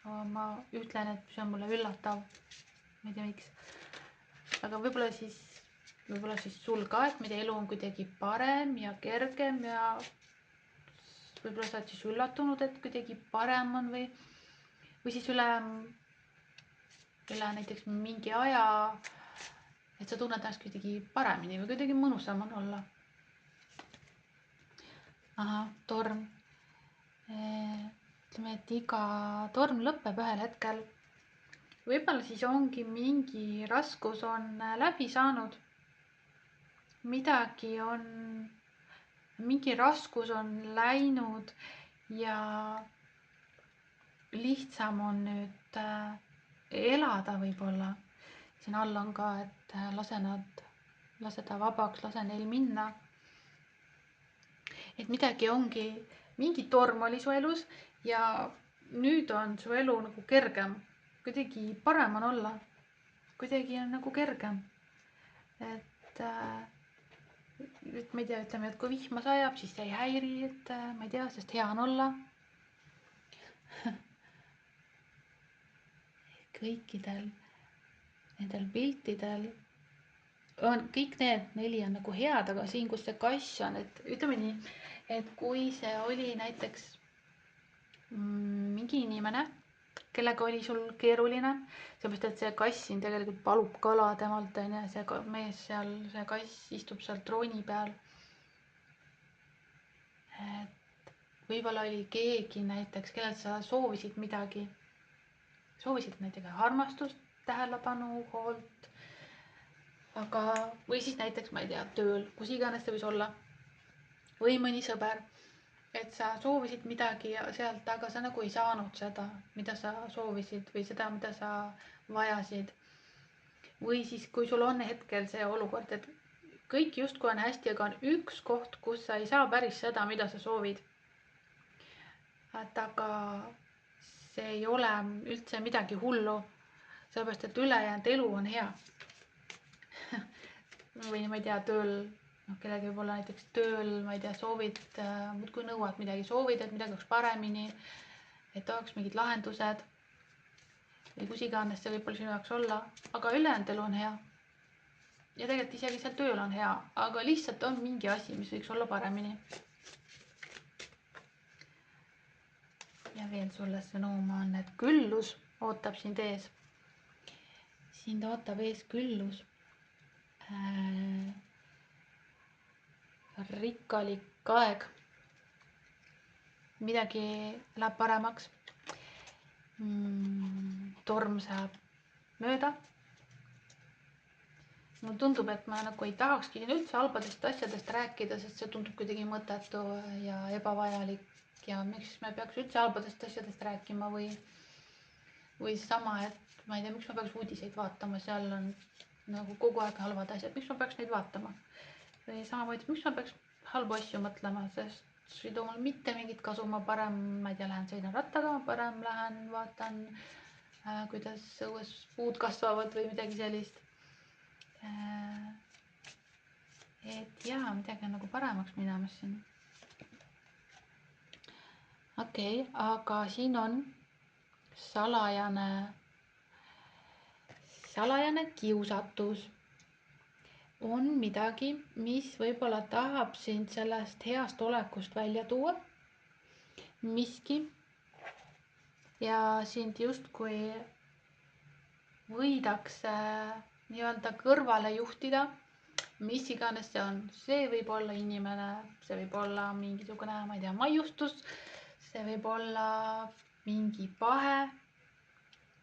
Speaker 1: ma ütlen, et see on mulle üllatav. Ma ei tea, miks. Aga võib-olla siis sul ka, et mida elu on kuidagi parem ja kergem ja võib-olla sa oled siis üllatunud, et kuidagi parem on või siis üle üle näiteks mingi aja, et sa tunned ennast kuidagi paremini või kuidagi mõnusam on olla. Ahah, torm. Ütleme, et iga torm lõpeb ühel hetkel. Võib-olla siis ongi mingi raskus on läbi saanud. Mingi raskus on läinud ja lihtsam on nüüd elada võib-olla. Siin all on ka, et lase ta vabaks, lase neil minna. Et mingi torm oli su elus ja nüüd on su elu nagu kergem. Kuidagi parem on olla. Kuidagi on nagu kergem. Et ma ei tea, ütleme, et kui vihma sajab, siis see ei häiri, et ma ei tea, sest hea on olla. Kõikidel nendel piltidel on kõik need 4 on nagu head, aga siin, kus see kass on, et ütleme nii, et kui see oli näiteks mingi inimene, kellega oli sul keeruline, seepärast, et see kass siin tegelikult palub kala temalt, see mees seal, see kass istub seal trooni peal. Et võib-olla oli keegi näiteks, kellelt sa soovisid midagi, soovisid näiteks armastust, tähelepanu, hoolt, aga, või siis näiteks, ma ei tea, tööl, kus iganes see võis olla, või mõni sõber, et sa soovisid midagi ja sealt, aga sa nagu ei saanud seda, mida sa soovisid või seda, mida sa vajasid. Või siis, kui sul on hetkel see olukord, et kõik justkui on hästi, aga on üks koht, kus sa ei saa päris seda, mida sa soovid. Et aga see ei ole üldse midagi hullu, sellepärast, et ülejäänud elu on hea. Või ma ei tea, tööl, kellegi võib olla näiteks tööl, ma ei tea, soovid, muudkui nõuad midagi, soovid, et midagi oleks paremini, et oleks mingid lahendused või kus iganes see võib-olla sinu jaoks olla, aga ülejäänud elu on hea. Ja tegelikult isegi seal tööl on hea, aga lihtsalt on mingi asi, mis võiks olla paremini. Ja veel sulle sõnum on, et küllus ootab sind ees. Sind ootab ees küllus. Rikkalik aeg. Midagi läheb paremaks. Torm saab mööda. Mulle tundub, et ma nagu ei tahakski üldse halbadest asjadest rääkida, sest see tundub kuidagi mõttetu ja ebavajalik ja miks me peaks üldse halbadest asjadest rääkima või sama, et ma ei tea, miks ma peaks uudiseid vaatama, seal on nagu kogu aeg halvad asjad, miks ma peaks neid vaatama või samamoodi, miks ma peaks halbu asju mõtlema, sest see ei too mul mitte mingit kasu, ma parem, ma ei tea, lähen sõidan rattaga, parem lähen vaatan, kuidas õues puud kasvavad või midagi sellist. Et jaa, midagi on nagu paremaks minemas siin. Okei, aga siin on salajane kiusatus. On midagi, mis võib-olla tahab sind sellest heast olekust välja tuua. Miski. Ja sind justkui võidakse nii-öelda kõrvale juhtida, mis iganes see on. See võib olla inimene, see võib olla mingisugune, ma ei tea, maiustus, see võib olla mingi pahe,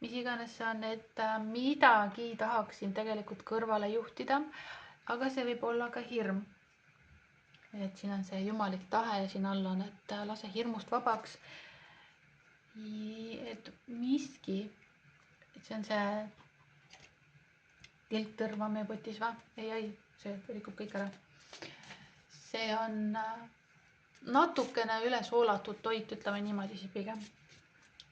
Speaker 1: mis iganes see on, et midagi tahaksin tegelikult kõrvale juhtida, aga see võib olla ka hirm. Et siin on see jumalik tahe ja siin all on, et lase hirmust vabaks. Et miski, et see on see tilktõrva meie potis va? Ei, see rikub kõik ära. See on natukene üle soolatud toit, ütleme niimoodi siis pigem.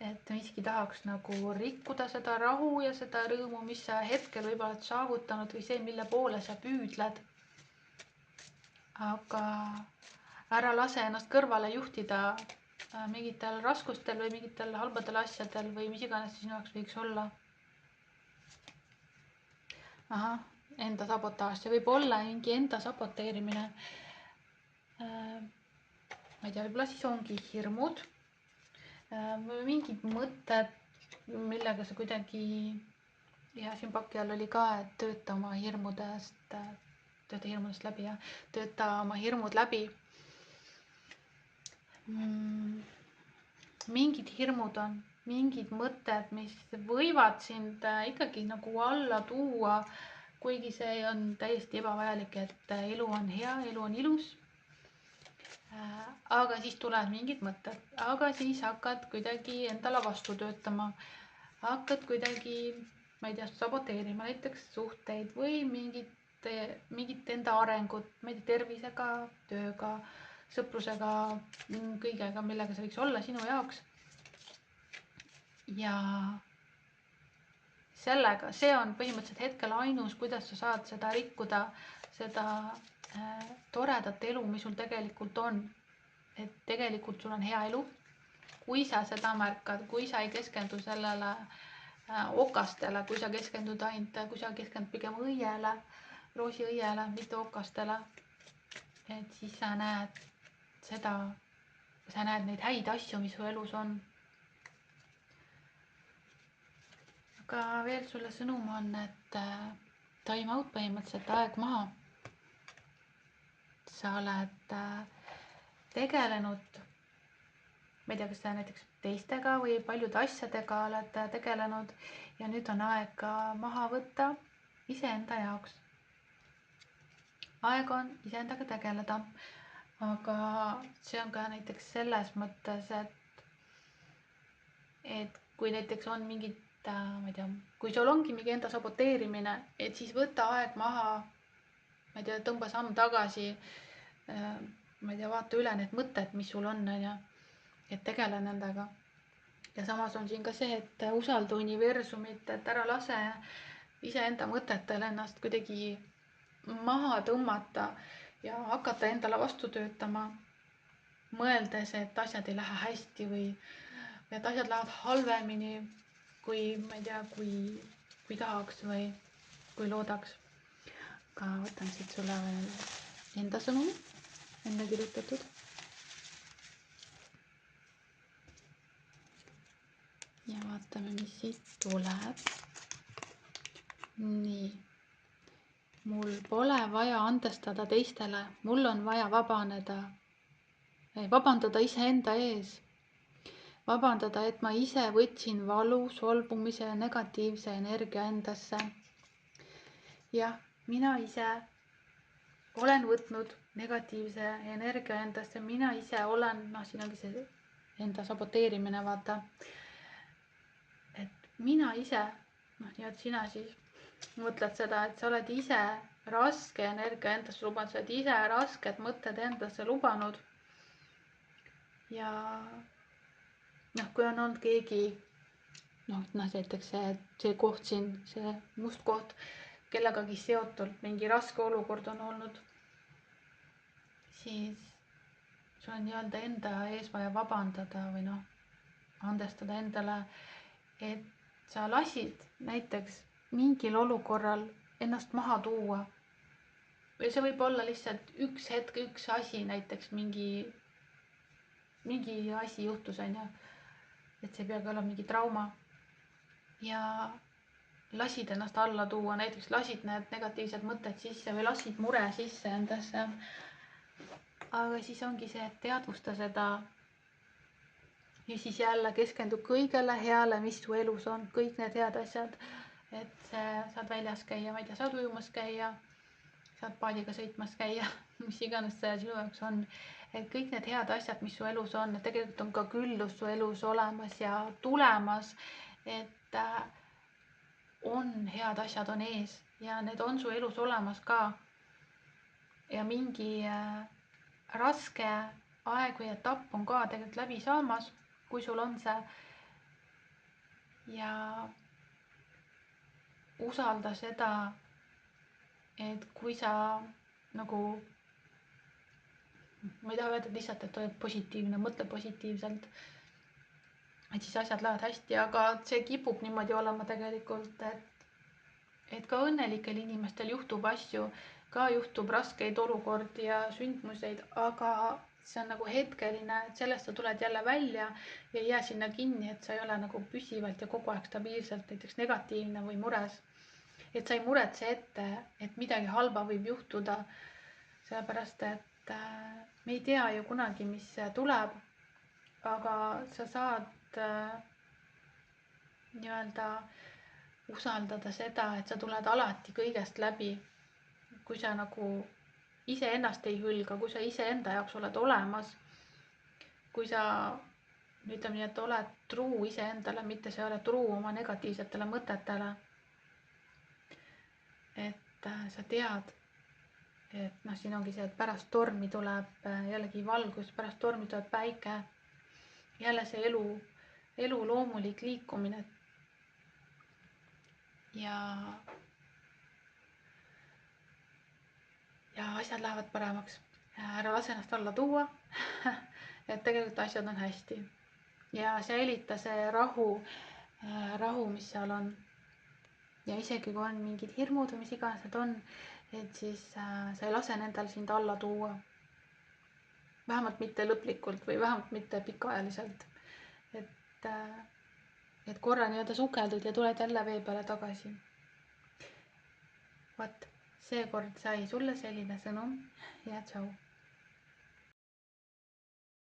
Speaker 1: Et miski tahaks nagu rikkuda seda rahu ja seda rõõmu, mis sa hetkel võib-olla oled saavutanud või see, mille poole sa püüdled. Aga ära lase ennast kõrvale juhtida mingitel raskustel või mingitel halbadel asjadel või mis iganes sinu jaoks võiks olla. Ahah, enda sabotaaž, see võib olla mingi enda saboteerimine. Ma ei tea, võib-olla siis ongi hirmud, mingid mõtted, millega sa kuidagi ja siin paki all oli ka, et tööta oma hirmud läbi. Mingid hirmud on, mingid mõtted, mis võivad sind ikkagi nagu alla tuua, kuigi see on täiesti ebavajalik, et elu on hea, elu on ilus. Aga siis tulevad mingid mõtted, aga siis hakkad kuidagi endale vastu töötama, hakkad kuidagi, ma ei tea, saboteerima näiteks suhteid või mingit enda arengut, ma ei tea, tervisega, tööga, sõprusega, kõigega, millega see võiks olla sinu jaoks. Ja sellega, see on põhimõtteliselt hetkel ainus, kuidas sa saad seda rikkuda, seda toredat elu, mis sul tegelikult on. Et tegelikult sul on hea elu, kui sa seda märkad, kui sa ei keskendu sellele okastele, kui sa keskendud pigem õiele, roosiõiele, mitte okastele, et siis sa näed neid häid asju, mis su elus on. Aga veel sulle sõnum on, et time out põhimõtteliselt, aeg maha. Sa oled tegelenud, ma ei tea, kas sa näiteks teistega või paljude asjadega oled tegelenud ja nüüd on aeg maha võtta iseenda jaoks. Aeg on iseendaga tegeleda, aga see on ka näiteks selles mõttes, et kui näiteks on mingid, ma ei tea, kui sul ongi mingi enda saboteerimine, et siis võta aeg maha, ma ei tea, tõmba samm tagasi, ma ei tea, vaata üle need mõtted, mis sul on, et tegele nendega. Ja samas on siin ka see, et usalda universumit, et ära lase iseenda mõtetel ennast kuidagi maha tõmmata ja hakata endale vastu töötama, mõeldes, et asjad ei lähe hästi või et asjad lähevad halvemini, kui, ma ei tea, kui tahaks või kui loodaks. Ka võtan siit sulle veel enda sõnumi, enda kirjutatud. Ja vaatame, mis siit tuleb. Nii. Mul pole vaja andestada teistele, mul on vaja vabandada iseenda ees. Vabandada, et ma ise võtsin valu, solvumise ja negatiivse energia endasse. Jah, mina ise olen võtnud negatiivse energia endasse, mina ise olen, siin ongi see enda saboteerimine, vaata. Et mina ise, nii et sina siis mõtled seda, et sa oled ise raske energia endasse lubanud, sa oled ise rasked mõtted endasse lubanud. Ja kui on olnud keegi, näiteks see koht siin, see must koht, kellegagi seotult mingi raske olukord on olnud, siis sul on nii-öelda enda ees vaja vabandada või andestada endale, et sa lasid näiteks mingil olukorral ennast maha tuua. Või see võib olla lihtsalt üks hetk, üks asi, näiteks mingi asi juhtus, et see peagi olla mingi trauma. Ja lasid ennast alla tuua, näiteks lasid need negatiivsed mõtted sisse või lasid mure sisse endasse. Aga siis ongi see, et teadvusta seda ja siis jälle keskendu kõigele heale, mis su elus on, kõik need head asjad. Et saad väljas käia, ma ei tea, saad ujumas käia, saad paadiga sõitmas käia, mis iganes see sinu jaoks on. Et kõik need head asjad, mis su elus on, et tegelikult on ka küllus su elus olemas ja tulemas, et on head asjad on ees ja need on su elus olemas ka. Ja mingi raske aeg või etapp on ka tegelikult läbi saamas, kui sul on see. Ja usalda seda, et kui sa nagu, ma ei taha öelda lihtsalt, et oled positiivne, mõtle positiivselt, et siis asjad lähevad hästi, aga see kipub niimoodi olema tegelikult, et ka õnnelikel inimestel juhtub asju, ka juhtub raskeid olukordi ja sündmuseid, aga see on nagu hetkeline, et sellest sa tuled jälle välja ja ei jää sinna kinni, et sa ei ole nagu püsivalt ja kogu aeg stabiilselt näiteks negatiivne või mures. Et sa ei muretse ette, et midagi halba võib juhtuda, sellepärast et me ei tea ju kunagi, mis tuleb, aga sa saad nii-öelda usaldada seda, et sa tuled alati kõigest läbi. Kui sa nagu iseennast ei hülga, kui sa iseenda jaoks oled olemas, kui sa ütleme nii, et oled truu iseendale, mitte sa ei ole truu oma negatiivsetele mõtetele. Et sa tead, et siin ongi see, et pärast tormi tuleb jällegi valgus, pärast tormi tuleb päike, jälle see elu loomulik liikumine. Ja asjad lähevad paremaks. Ära lase ennast alla tuua, et tegelikult asjad on hästi. Ja säilita see rahu, mis seal on. Ja isegi kui on mingid hirmud või mis iganes need on, et siis sa ei lase nendel sind alla tuua. Vähemalt mitte lõplikult või vähemalt mitte pikaajaliselt. Et korra nii-öelda sukeldud ja tuled jälle vee peale tagasi. Vaat, seekord sai sulle selline sõnum ja tšau.